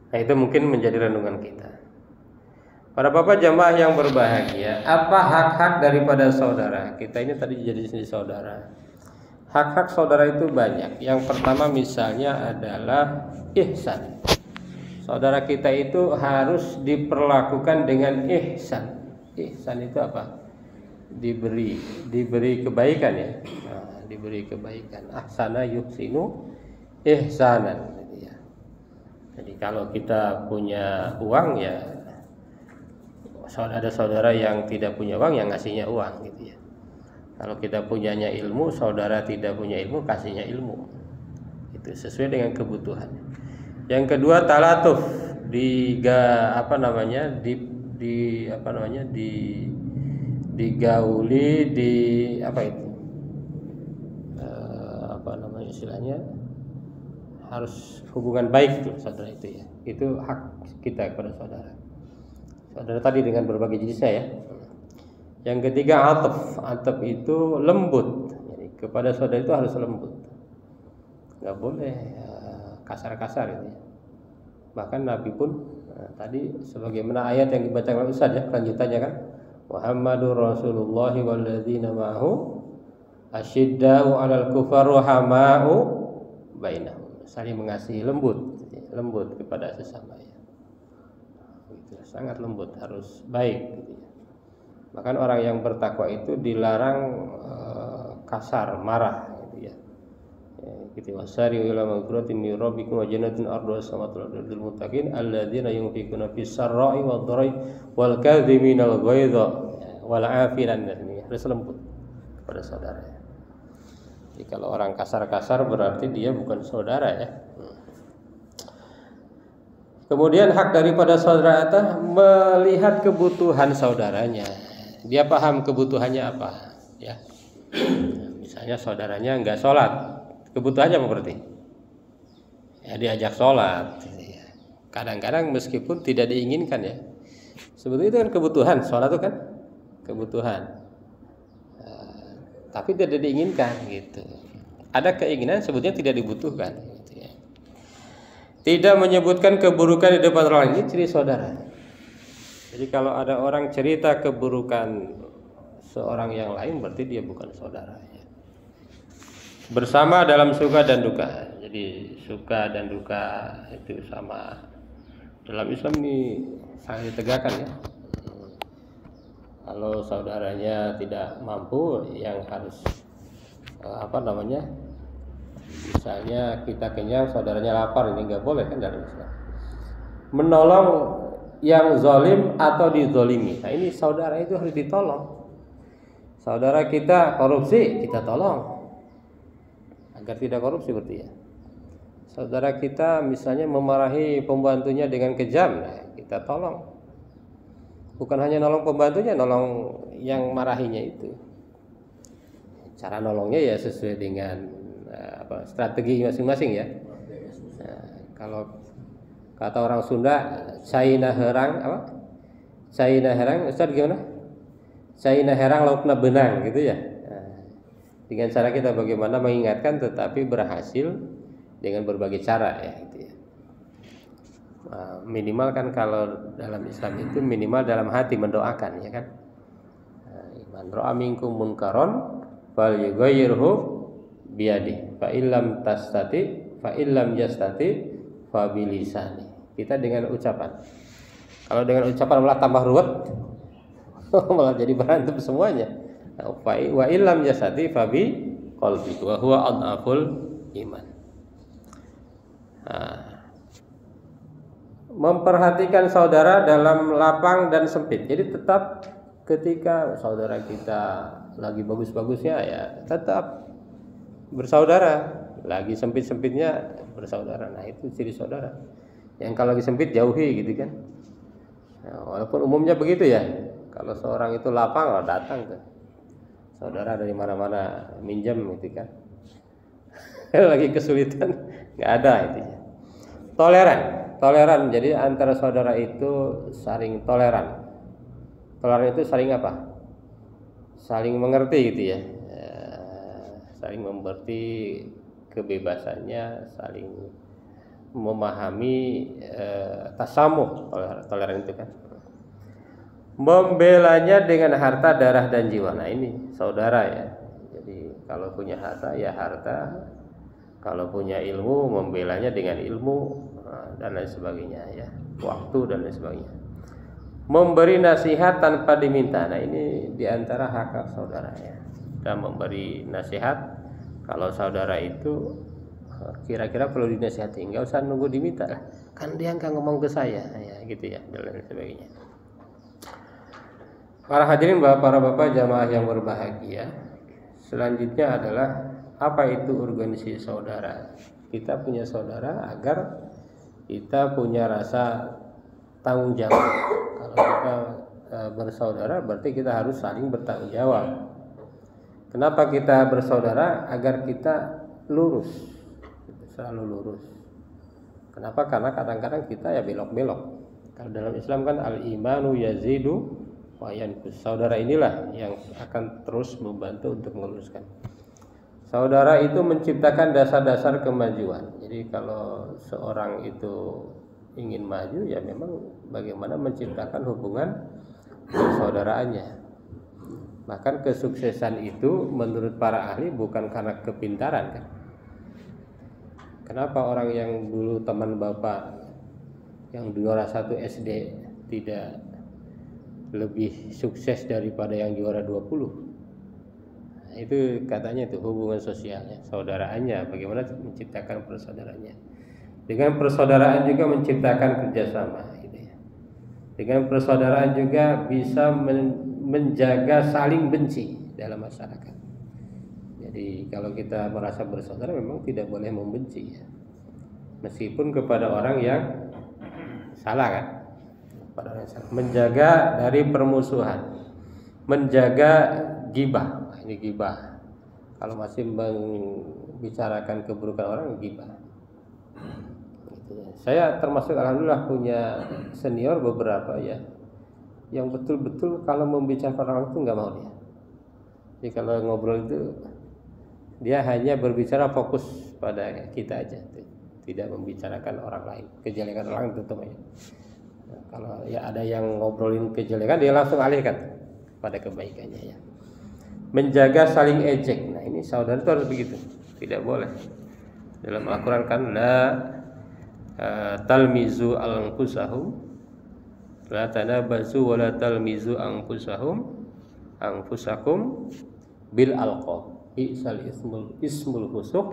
Nah itu mungkin menjadi renungan kita. Para bapak jamaah yang berbahagia, apa hak-hak daripada saudara? Kita ini tadi jadi saudara. Hak-hak saudara itu banyak. Yang pertama misalnya adalah ihsan. Saudara kita itu harus diperlakukan dengan ihsan. Ihsan itu apa? Diberi kebaikan ya. Nah, diberi kebaikan. Ahsana yuhsinu ihsanan. Jadi kalau kita punya uang ya, ada saudara yang tidak punya uang yang ngasihnya uang gitu ya. Kalau kita punyanya ilmu, saudara tidak punya ilmu, kasihnya ilmu. Itu sesuai dengan kebutuhan. Yang kedua talatuf, digauli, istilahnya harus hubungan baik itu saudara itu ya. Itu hak kita kepada saudara. Saudara tadi dengan berbagai jenisnya ya. Yang ketiga ataf itu lembut. Jadi kepada saudara itu harus lembut. Enggak boleh kasar-kasar itu ya. Bahkan Nabi pun tadi sebagaimana ayat yang dibacakan oleh Ustaz ya, lanjutannya kan, Muhammadur Rasulullah walladzina ma'ahu asyidda'u 'alal kufar rahama'u bainahum. Saling mengasihi, lembut kepada sesama ya. Itu sangat lembut, harus baik gitu ya. Bahkan orang yang bertakwa itu dilarang kasar, marah gitu ya. Kita wasari ila maghfiratin min rabbikum wa jannatin arduha as-samawati wal ardu lil muttaqin alladzina yunfiquna fis sarra'i wad dharai wal kadhimina al ghaidha wal 'afina 'anil nas. Harus lembut kepada saudara. Jadi kalau orang kasar-kasar berarti dia bukan saudara ya. Kemudian hak daripada saudara itu melihat kebutuhan saudaranya. Dia paham kebutuhannya apa ya. Misalnya saudaranya enggak sholat, kebutuhannya apa berarti? Ya diajak sholat. Kadang-kadang meskipun tidak diinginkan ya, sebetulnya itu kan kebutuhan. Sholat itu kan kebutuhan, tapi tidak diinginkan gitu. Ada keinginan sebetulnya tidak dibutuhkan. Gitu ya. Tidak menyebutkan keburukan di depan orang lain, ini ciri saudara. Jadi kalau ada orang cerita keburukan seorang yang lain, berarti dia bukan saudara. Bersama dalam suka dan duka. Jadi suka dan duka itu sama. Dalam Islam ini sangat ditegakkan ya. Kalau saudaranya tidak mampu, yang harus misalnya kita kenyang, saudaranya lapar, ini nggak boleh kan dalam Islam. Menolong yang zalim atau dizalimi. Nah ini saudara itu harus ditolong. Saudara kita korupsi, kita tolong agar tidak korupsi berarti ya. Saudara kita misalnya memarahi pembantunya dengan kejam, nah, kita tolong. Bukan hanya nolong pembantunya, nolong yang marahinya itu. Cara nolongnya ya sesuai dengan strategi masing-masing ya. Nah, kalau kata orang Sunda, Caina herang apa? Caina herang, Ustaz gimana? Caina herang laukna benang gitu ya. Dengan cara kita bagaimana mengingatkan tetapi berhasil dengan berbagai cara ya gitu ya. Minimal kan kalau dalam Islam itu minimal dalam hati mendoakan ya kan. Man ra'a minkum munkaron falyughayyirhu biyadihi fa illam tastati fa illam yastati fa bilisani. Kita dengan ucapan. Kalau dengan ucapan malah tambah ruwet. Malah jadi berantem semuanya. Wa illam yastati fa bi qalbi wa huwa adhaful iman. Memperhatikan saudara dalam lapang dan sempit. Jadi tetap ketika saudara kita lagi bagus-bagusnya ya tetap bersaudara, lagi sempit-sempitnya bersaudara. Nah itu ciri saudara. Yang kalau lagi sempit jauhi gitu kan. Nah, walaupun umumnya begitu ya. Kalau seorang itu lapang datang ke saudara dari mana-mana minjem gitu kan. Lagi kesulitan nggak ada itu. Toleran. Jadi antara saudara itu saling toleran. Toleran itu saling apa? Saling mengerti gitu ya. Saling mengerti kebebasannya, saling memahami tasamuh. Toleran itu kan. Membelanya dengan harta, darah dan jiwa. Nah ini saudara ya. Jadi kalau punya harta ya harta, kalau punya ilmu membelanya dengan ilmu dan lain sebagainya ya, waktu dan lain sebagainya. Memberi nasihat tanpa diminta. Nah ini diantara hak saudara ya. Kita memberi nasihat kalau saudara itu kira-kira perlu dinasihati, nggak usah nunggu diminta lah. Kan dia nggak ngomong ke saya ya gitu ya dan lain sebagainya. Para hadirin para bapak jamaah yang berbahagia, selanjutnya adalah apa itu urgensi saudara. Kita punya saudara agar kita punya rasa tanggung jawab. Kalau kita bersaudara berarti kita harus saling bertanggung jawab. Kenapa kita bersaudara? Agar kita lurus, selalu lurus. Kenapa? Karena kadang-kadang kita ya belok-belok. Kalau dalam Islam kan al-imanu yazidu wa yanqus. Saudara inilah yang akan terus membantu untuk meluruskan. Saudara itu menciptakan dasar-dasar kemajuan. Jadi kalau seorang itu ingin maju ya memang bagaimana menciptakan hubungan persaudaraannya. Bahkan kesuksesan itu menurut para ahli bukan karena kepintaran kan. Kenapa orang yang dulu teman bapak yang juara 1 SD tidak lebih sukses daripada yang juara 20? Itu katanya itu hubungan sosialnya, saudaraannya, bagaimana menciptakan persaudaraannya. Dengan persaudaraan juga menciptakan kerjasama, gitu ya. Dengan persaudaraan juga bisa menjaga saling benci dalam masyarakat. Jadi kalau kita merasa bersaudara memang tidak boleh membenci ya. Meskipun kepada orang yang salah kan. Menjaga dari permusuhan, menjaga gibah. Ini gibah. Kalau masih membicarakan keburukan orang, gibah. Saya termasuk alhamdulillah punya senior beberapa ya, yang betul-betul kalau membicarakan orang itu nggak mau dia. Jadi kalau ngobrol itu dia hanya berbicara fokus pada kita aja, tidak membicarakan orang lain, kejelekan orang itu temannya. Nah, kalau ya ada yang ngobrolin kejelekan dia langsung alihkan pada kebaikannya ya. Menjaga saling ejek. Nah ini saudara itu harus begitu, tidak boleh. Dalam Al-Quran kan la talmizu anfusahum la tanabazu wa la talmizu anfusakum bil alqab isal ismul fusuq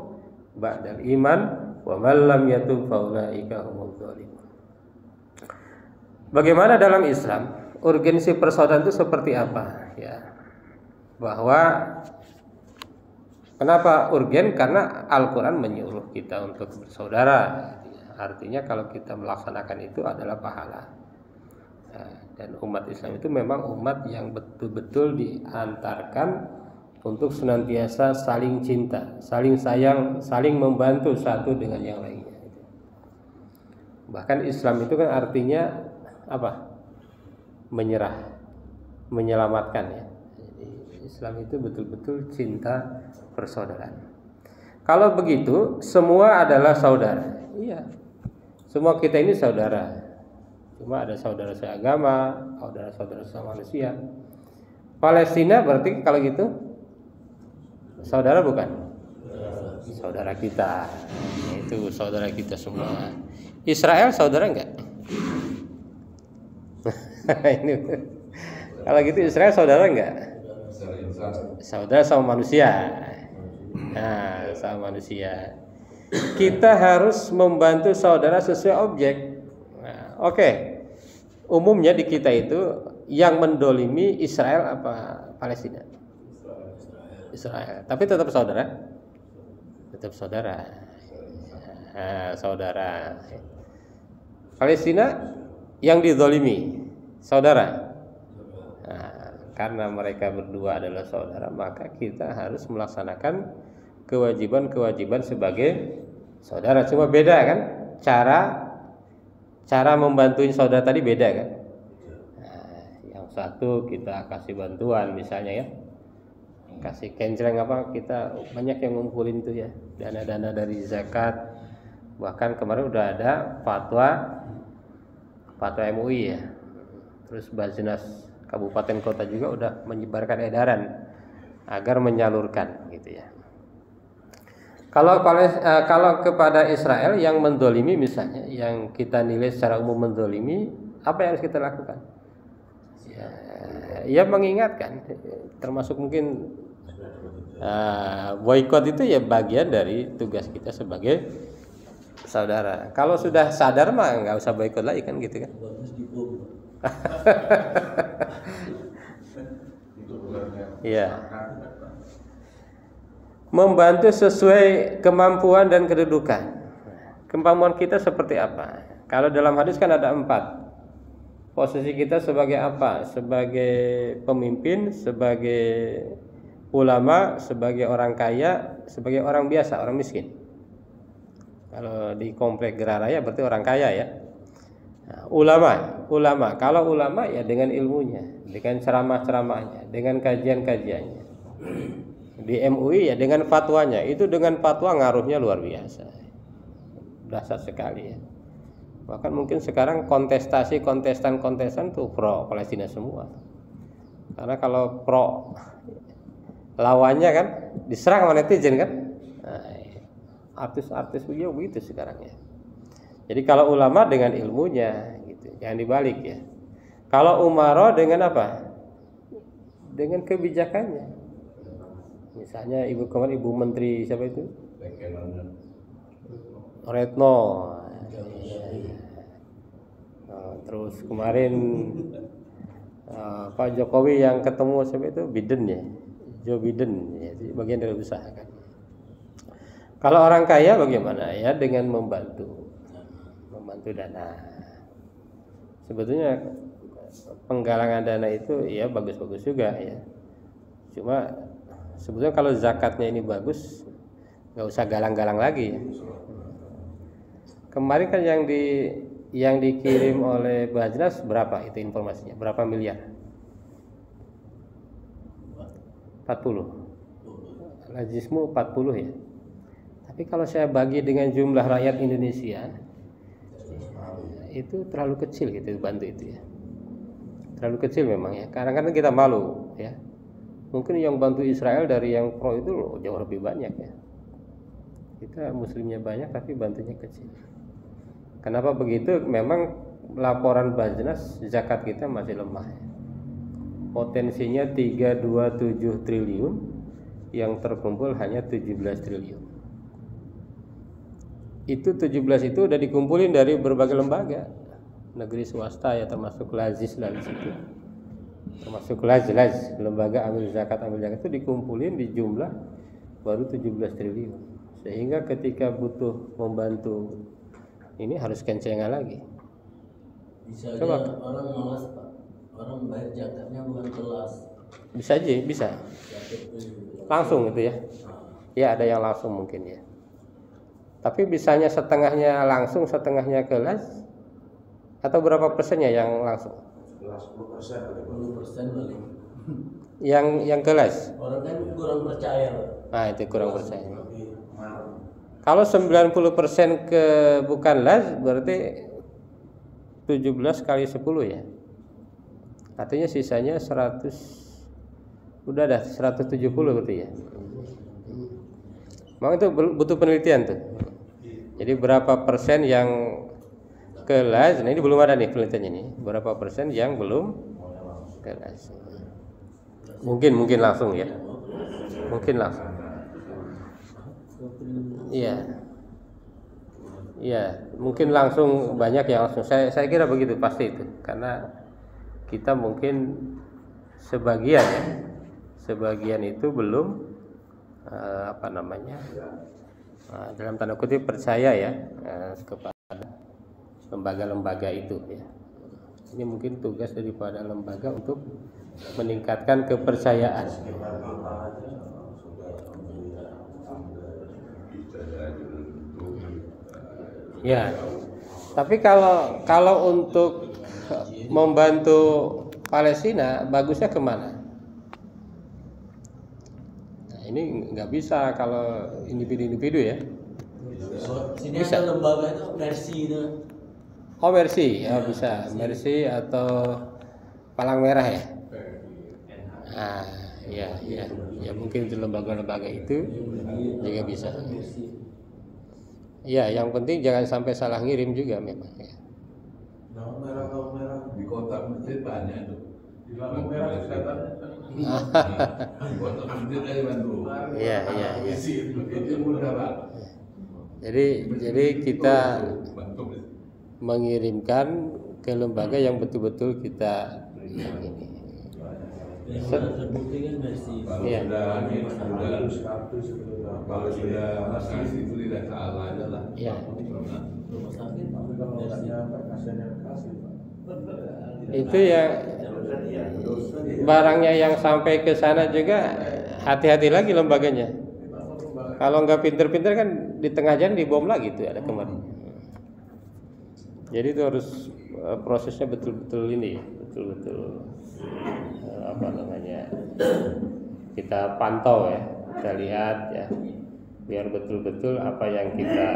ba'dal iman wa man lam yatub fa ulaika humudz zalimun. Bagaimana dalam Islam urgensi persaudaraan itu seperti apa ya? Bahwa kenapa urgen? Karena Al-Quran menyuruh kita untuk bersaudara. Artinya kalau kita melaksanakan itu adalah pahala. Dan umat Islam itu memang umat yang betul-betul diantarkan untuk senantiasa saling cinta, saling sayang, saling membantu satu dengan yang lainnya. Bahkan Islam itu kan artinya apa? Menyerah, menyelamatkan ya. Jadi Islam itu betul-betul cinta persaudaraan. Kalau begitu semua adalah saudara. Iya. Semua kita ini saudara. Cuma ada saudara seagama, saudara manusia. Palestina berarti kalau gitu saudara bukan? Saudara kita. Itu saudara kita semua. Israel saudara enggak? Ini kalau gitu Israel saudara enggak? Saudara sama manusia. Nah, sama manusia. Kita harus membantu saudara sesuai objek. Nah, oke. Umumnya di kita itu yang mendolimi Israel apa Palestina? Israel. Tapi tetap saudara. Tetap saudara. Nah, saudara. Palestina yang didolimi saudara. Nah, karena mereka berdua adalah saudara, maka kita harus melaksanakan kewajiban-kewajiban sebagai saudara. Cuma beda kan cara membantuin saudara tadi beda kan. Nah, yang satu kita kasih bantuan misalnya ya, kasih kencereng apa, kita banyak yang ngumpulin tuh ya, dana-dana dari zakat. Bahkan kemarin udah ada fatwa MUI ya. Terus Basnas kabupaten kota juga udah menyebarkan edaran agar menyalurkan gitu ya. Kalau kepada Israel yang mendolimi misalnya, yang kita nilai secara umum mendolimi, apa yang harus kita lakukan? Ya mengingatkan, termasuk mungkin boikot itu ya bagian dari tugas kita sebagai saudara. Kalau sudah sadar mah nggak usah boikot lagi kan gitu kan? Iya. Membantu sesuai kemampuan dan kedudukan. Kemampuan kita seperti apa? Kalau dalam hadis kan ada 4. Posisi kita sebagai apa? Sebagai pemimpin, sebagai ulama, sebagai orang kaya, sebagai orang biasa, orang miskin. Kalau di komplek Geraraya berarti orang kaya ya. Nah, ulama. Kalau ulama ya dengan ilmunya, dengan ceramah-ceramahnya, dengan kajian-kajiannya. Di MUI ya dengan fatwanya. Itu dengan fatwa ngaruhnya luar biasa. Dahsyat sekali ya. Bahkan mungkin sekarang kontestan tuh pro Palestina semua. Karena kalau pro lawannya kan diserang sama netizen kan. Nah, artis-artis begitu sekarang ya. Jadi kalau ulama dengan ilmunya gitu, jangan dibalik ya. Kalau umara dengan apa? Dengan kebijakannya. Misalnya Ibu Menteri siapa itu? Retno. Terus kemarin Pak Jokowi yang ketemu siapa itu? Biden ya, Joe Biden ya, itu bagian dari usaha kan. Kalau orang kaya bagaimana ya? Dengan membantu dana. Sebetulnya penggalangan dana itu ya bagus-bagus juga ya. Cuma sebetulnya kalau zakatnya ini bagus, nggak usah galang-galang lagi ya. Kemarin kan yang dikirim oleh Bajnas berapa itu informasinya? Berapa miliar? 40. Lazismu 40 ya. Tapi kalau saya bagi dengan jumlah rakyat Indonesia, itu terlalu kecil gitu bantu itu ya. Terlalu kecil memang ya. Kadang-kadang kita malu ya. Mungkin yang bantu Israel dari yang pro itu jauh lebih banyak ya. Kita muslimnya banyak tapi bantunya kecil. Kenapa begitu? Memang laporan Bajnas zakat kita masih lemah ya. Potensinya 327 triliun, yang terkumpul hanya 17 triliun. Itu 17 itu udah dikumpulin dari berbagai lembaga negeri swasta ya, termasuk Lazis lah di situ. Termasuk Laz lembaga amil zakat itu dikumpulin di jumlah baru 17 triliun. Sehingga ketika butuh membantu ini harus kencengan lagi. Bisa coba orang malas Pak, orang bayar zakatnya bukan kelas. Bisa aja, bisa. Langsung gitu ya. Ya ada yang langsung mungkin ya. Tapi bisanya setengahnya langsung, setengahnya kelas, atau berapa persennya yang langsung? 10% paling. Yang kelas? Orang kan kurang percaya. Nah itu kurang percaya. Kalau 90% ke bukan las berarti 17 kali 10 ya. Artinya sisanya 100. Udah dah 170 berarti ya. Memang itu butuh penelitian tuh. Jadi berapa persen yang kelas? Nah ini belum ada nih penelitiannya nih. Berapa persen yang belum kelas? Mungkin langsung ya. Mungkin langsung. Iya. Iya, mungkin langsung banyak yang langsung. Saya kira begitu pasti itu. Karena kita mungkin sebagian ya. Sebagian itu belum dalam tanda kutip percaya ya kepada lembaga-lembaga itu ya. Ini mungkin tugas daripada lembaga untuk meningkatkan kepercayaan. Ya. Tapi kalau untuk membantu Palestina bagusnya kemana? Ini nggak bisa kalau individu-individu ya. Sini ada lembaga itu Mercy itu. Oh Mercy, ya bisa. Mercy atau Palang Merah ya. Ya mungkin itu lembaga-lembaga itu juga bisa. Ya, yang penting jangan sampai salah ngirim juga memang ya. Lampu merah di kota masjid banyak tuh. Di lampu merah kelihatan. Di kota masjid aja bantu. Iya. Itu mudah Pak. Jadi kita mengirimkan ke lembaga yang betul-betul kita yakini. Terbukti kan Mercy. Kalau sudah masih itu tidak salah aja lah. Iya. Rumah sakit Itu ya barangnya yang sampai ke sana juga hati-hati lagi lembaganya. Kalau nggak pinter-pinter kan di tengah jalan dibom lagi tuh ada kemarin. Jadi itu harus prosesnya betul-betul ini, betul-betul kita pantau ya, kita lihat ya, biar betul-betul apa yang kita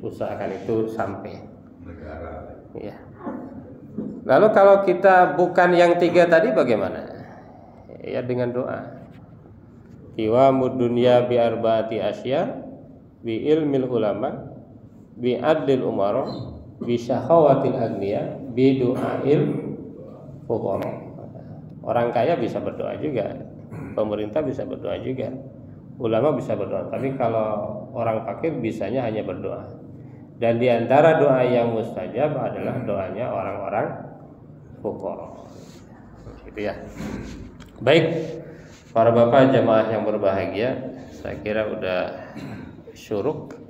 usahakan itu sampai. Ya. Lalu kalau kita bukan yang 3 tadi bagaimana? Ya dengan doa. Qiwamud dunya bi arba'ati asya, bi ilmil ulama, bi adlil umara, bi syahawatil agniya, bi du'ail fuqara. Orang kaya bisa berdoa juga, pemerintah bisa berdoa juga, ulama bisa berdoa. Tapi kalau orang fakir bisanya hanya berdoa. Dan di antara doa yang mustajab adalah doanya orang-orang fuqara. Gitu ya. Baik, para bapak jamaah yang berbahagia, saya kira udah syuruk.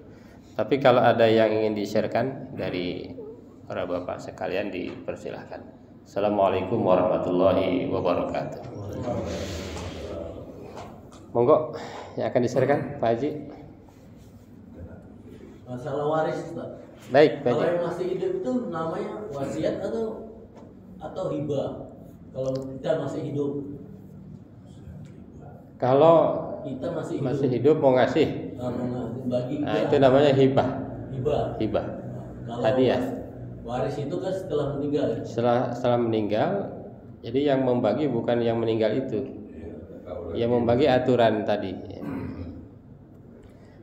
Tapi kalau ada yang ingin di-sharekan dari para bapak sekalian, dipersilahkan. Assalamualaikum warahmatullahi wabarakatuh. Monggo yang akan di-sharekan Pak Haji. Masalah waris, Pak. Baik, Pak Kalau Haji. yang masih hidup itu namanya wasiat atau hibah? Kalau kita masih hidup. Kalau Kita masih hidup mau ngasih, bagi nah itu namanya hibah. hibah. Hibah. Kalau Hadiah. waris itu kan setelah meninggal. Setelah meninggal, jadi yang membagi bukan yang meninggal itu, yang membagi aturan tadi.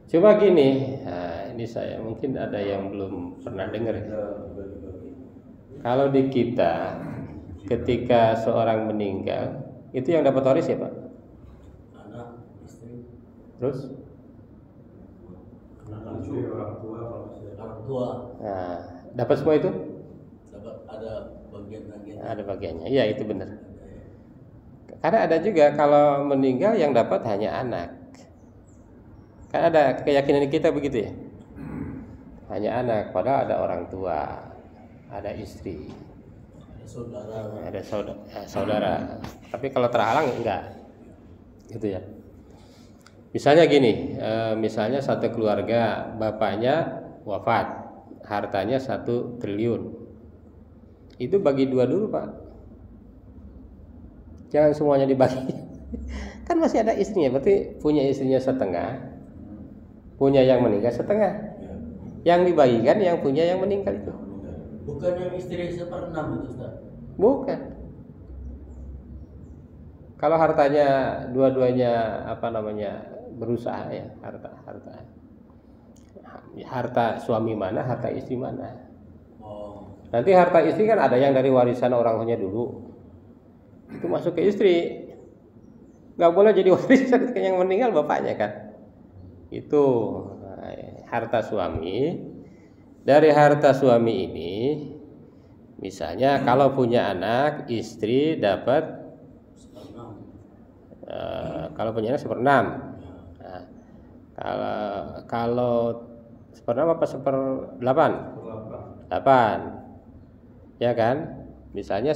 Coba gini, nah, ini saya mungkin ada yang belum pernah dengar. Kalau di kita, ketika seorang meninggal, itu yang dapat waris ya Pak? Anak, istri, Terus? orang tua Nah, dapat semua itu? dapat ada bagian-bagian. Ada bagiannya. Iya itu benar. Karena ada juga kalau meninggal yang dapat hanya anak. Kan ada keyakinan kita begitu ya. Hanya anak, padahal ada orang tua, ada istri, ada saudara. Tapi kalau terhalang enggak, gitu ya. Misalnya gini, misalnya satu keluarga bapaknya wafat, hartanya 1 triliun, itu bagi 2 dulu Pak. Jangan semuanya dibagi. Kan masih ada istrinya, berarti punya istrinya setengah, punya yang meninggal setengah. Yang dibagikan yang punya yang meninggal itu. Bukan yang istri 1/6 itu, Ustaz. Bukan. Kalau hartanya dua-duanya berusaha ya, harta suami mana, harta istri mana. Oh. Nanti harta istri kan ada yang dari warisan orang tuanya dulu, itu masuk ke istri. Nggak boleh jadi warisan yang meninggal bapaknya kan. Itu harta suami. Dari harta suami ini, misalnya kalau punya anak, istri dapat kalau punya anak 1/6. Nah, kalau 1/6 apa 1/8? 8. Ya kan? Misalnya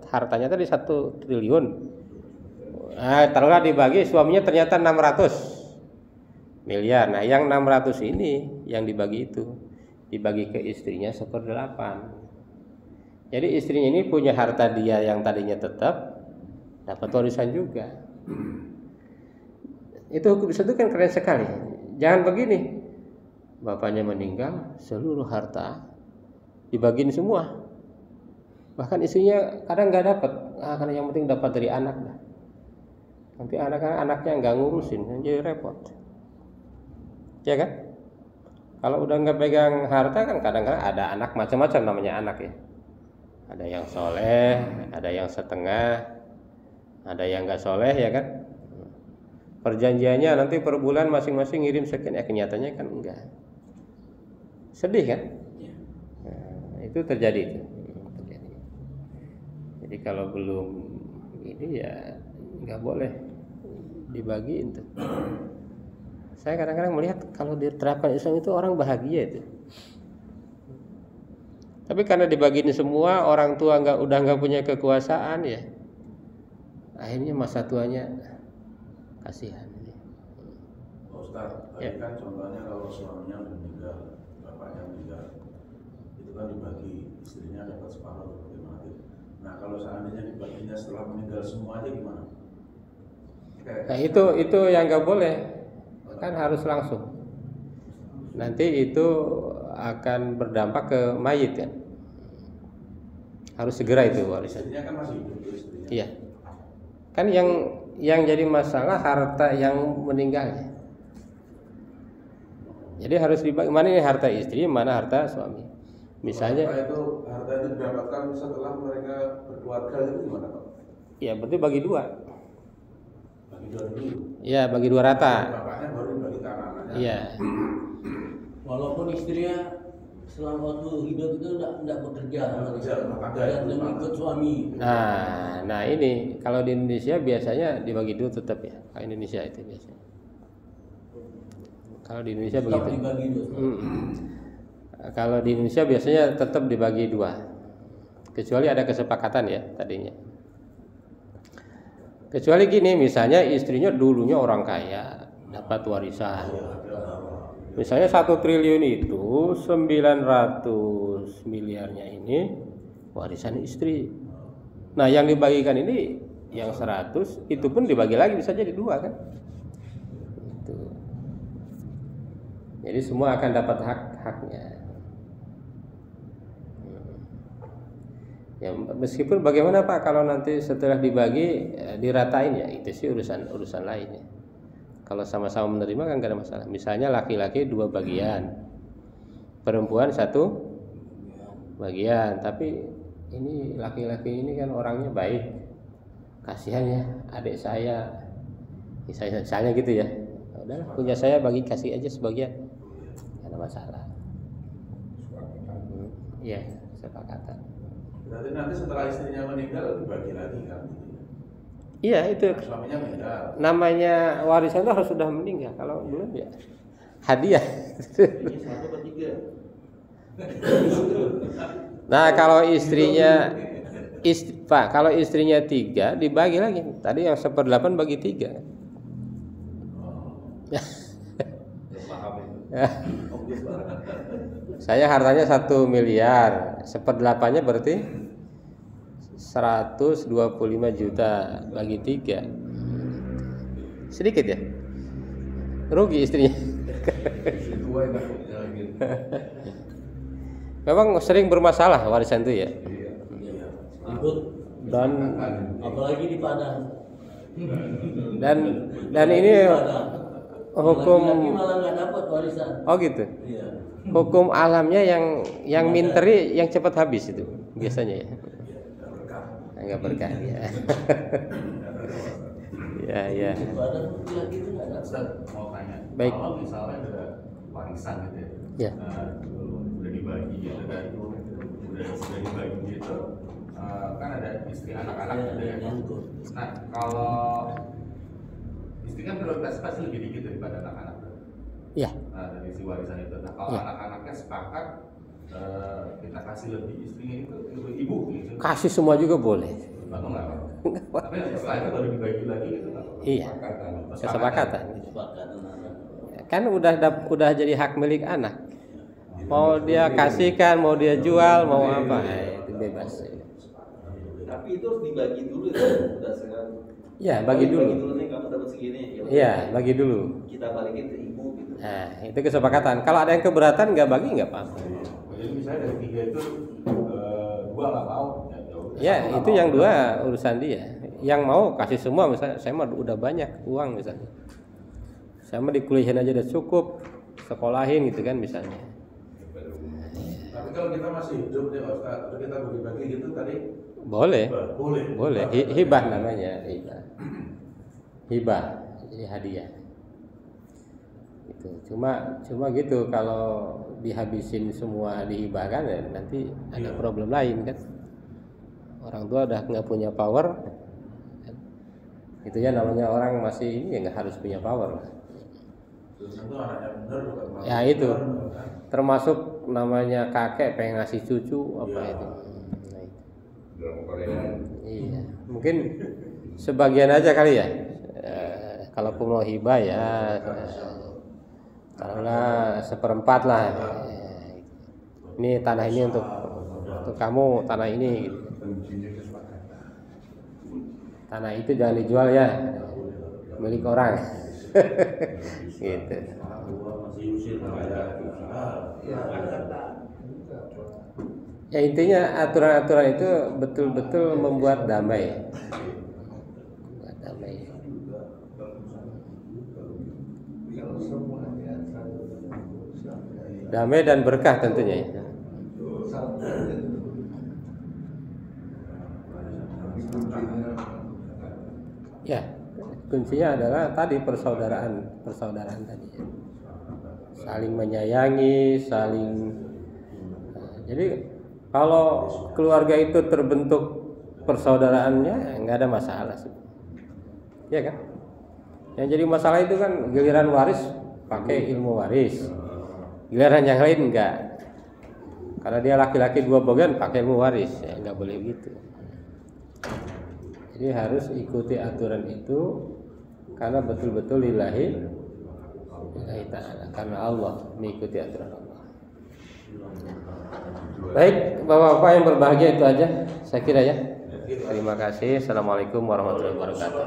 hartanya tadi 1 triliun. Nah, taruhlah dibagi, suaminya ternyata 600 miliar. Nah, yang 600 ini yang dibagi itu dibagi ke istrinya 1/8. Jadi istrinya ini punya harta dia yang tadinya tetap, dapat warisan juga. Itu hukum itu kan keren sekali. Jangan begini, bapaknya meninggal, seluruh harta dibagiin semua. Bahkan istrinya kadang nggak dapat, karena yang penting dapat dari anak dah. Nanti anaknya nggak ngurusin, jadi repot. Ya kan? Kalau udah nggak pegang harta kan kadang-kadang ada anak macam-macam namanya anak ya. Ada yang soleh, ada yang setengah, ada yang nggak soleh ya kan. Perjanjiannya nanti per bulan masing-masing ngirim sekian, kenyataannya kan enggak. Sedih kan? Nah, itu terjadi itu. Jadi kalau belum ini ya nggak boleh dibagiin tuh. Saya kadang-kadang melihat kalau diterapkan Islam itu orang bahagia itu. Tapi karena dibagiin semua, orang tua udah nggak punya kekuasaan ya, akhirnya masa tuanya kasihan. Pak Ustaz, tadi kan contohnya kalau suaminya meninggal, bapaknya meninggal, itu kan dibagi, istrinya dapat separuh bagaimana gitu. Nah kalau seandainya dibaginya setelah meninggal semua aja gimana? Nah itu yang nggak boleh, kan harus langsung. Nanti itu akan berdampak ke mayit kan. Harus segera itu warisan. Istrinya kan masih hidup istrinya. Iya. Kan yang jadi masalah harta yang meninggalnya. Jadi harus dibagi, mana ini harta istri, mana harta suami. Misalnya harta itu didapatkan setelah mereka berkeluarga itu gimana Pak? Ya berarti bagi 2. Bagi dua dulu. Iya, bagi 2 rata. Bapaknya baru dibagi ke anak-anaknya. Iya. Walaupun istrinya selama waktu hidup itu enggak bekerja, ada dan ikut suami. Nah ini kalau di Indonesia biasanya dibagi 2 tetap ya. Kalau Indonesia itu biasanya. Kalau di Indonesia Tetap begitu. dibagi dua. Kalau di Indonesia biasanya tetap dibagi 2. Kecuali ada kesepakatan ya tadinya. Kecuali gini, misalnya istrinya dulunya orang kaya, dapat warisan. Misalnya 1 triliun itu 900 miliarnya ini warisan istri. Nah yang dibagikan ini yang 100 itu pun dibagi lagi bisa jadi 2 kan. Itu. Jadi semua akan dapat hak-haknya. Ya meskipun bagaimana Pak kalau nanti setelah dibagi diratain ya itu sih urusan lainnya. Kalau sama-sama menerima kan gak ada masalah. Misalnya laki-laki 2 bagian, perempuan 1 bagian. Tapi ini laki-laki ini kan orangnya baik, kasihan ya adik saya, misalnya gitu ya. Udah punya saya bagi kasih aja sebagian, gak ada masalah. Iya, sepakatan. Berarti nanti setelah istrinya meninggal dibagi lagi kan? Iya itu. Suaminya meninggal. Namanya warisan itu harus sudah meninggal. Kalau belum ya hadiah. Ini 1/3. Nah kalau istrinya Pak, kalau istrinya 3 dibagi lagi. Tadi yang 1/8 bagi 3. Saya hartanya 1 miliar, 1/8-nya berarti 125 juta bagi 3. Sedikit ya? Rugi istrinya. Memang sering bermasalah warisan itu ya. Ikut Dan apalagi di Padang. dan ini hukum Laki-laki malah nggak dapat warisan. oh gitu. Iya. Hukum alamnya yang minteri yang cepat habis itu biasanya ya. Enggak berkah ya. Ya. Di Padang laki-laki itu nggak dapat. Ustaz mau tanya, Baik. kalau misalnya ada warisan gitu Ya. udah dibagi gitu dan sudah dibagi gitu, kan ada istri anak-anak gitu ya. Nah kalau istri kan prioritas pasti lebih dikit daripada anak-anak. Ya. Dari si warisan itu. Nah kalau anak-anaknya sepakat kita kasih lebih istrinya itu ibu gitu. Kasih semua juga boleh. Atau enggak? Tapi setelah itu baru dibagi lagi gitu. Iya. Kesepakatan. Kesepakatan anak. Kan udah jadi hak milik anak. Mau dia kasihkan, mau dia jual, mau apa, itu bebas. Tapi itu harus dibagi dulu ya, berdasarkan. Ya, bagi dulu. Nih kamu dapat segini. Iya, bagi dulu. Kita balikin ke ibu gitu. Nah, itu kesepakatan. Kalau ada yang keberatan nggak bagi nggak apa-apa. Jadi misalnya dari 3 itu 2 nggak mau. Ya, itu yang 2 urusan dia. Yang mau kasih semua, misalnya saya mah udah banyak uang misalnya. Saya mah dikuliahin aja udah cukup, sekolahin gitu kan misalnya. Tapi kalau kita masih hidup nih Ustaz, terus kita bagi-bagi gitu tadi Boleh. boleh. Hibah namanya, hibah. Jadi hadiah. Gitu. Cuma gitu kalau dihabisin semua dihibahkan ya nanti ada problem lain kan. Orang tua udah nggak punya power. Itu ya namanya orang masih ini ya nggak harus punya power. Tentu anaknya benar bukan malu. Ya itu. Termasuk namanya kakek pengen ngasih cucu apa itu. Nah, itu. Iya. Mungkin sebagian aja kali ya. Kalaupun mau hibah ya taruhlah 1/4 lah. Ini tanah ini untuk kamu, tanah ini. Tanah itu jangan dijual ya, milik orang. Gitu. Ya intinya aturan-aturan itu betul-betul membuat damai. Membuat damai. Damai dan berkah tentunya ya. Ya, kuncinya adalah tadi persaudaraan tadi ya. Saling menyayangi, jadi kalau keluarga itu terbentuk persaudaraannya nggak ada masalah sih, ya kan? Yang jadi masalah itu kan giliran waris pakai ilmu waris, giliran yang lain enggak. Karena dia laki-laki 2 bagian pakai ilmu waris, ya nggak boleh gitu. Jadi harus ikuti aturan itu karena betul-betul lillahi ta'ala, karena Allah mengikuti aturan Allah. Baik, Bapak-bapak yang berbahagia, itu aja saya kira ya. Terima kasih. Assalamualaikum warahmatullahi wabarakatuh.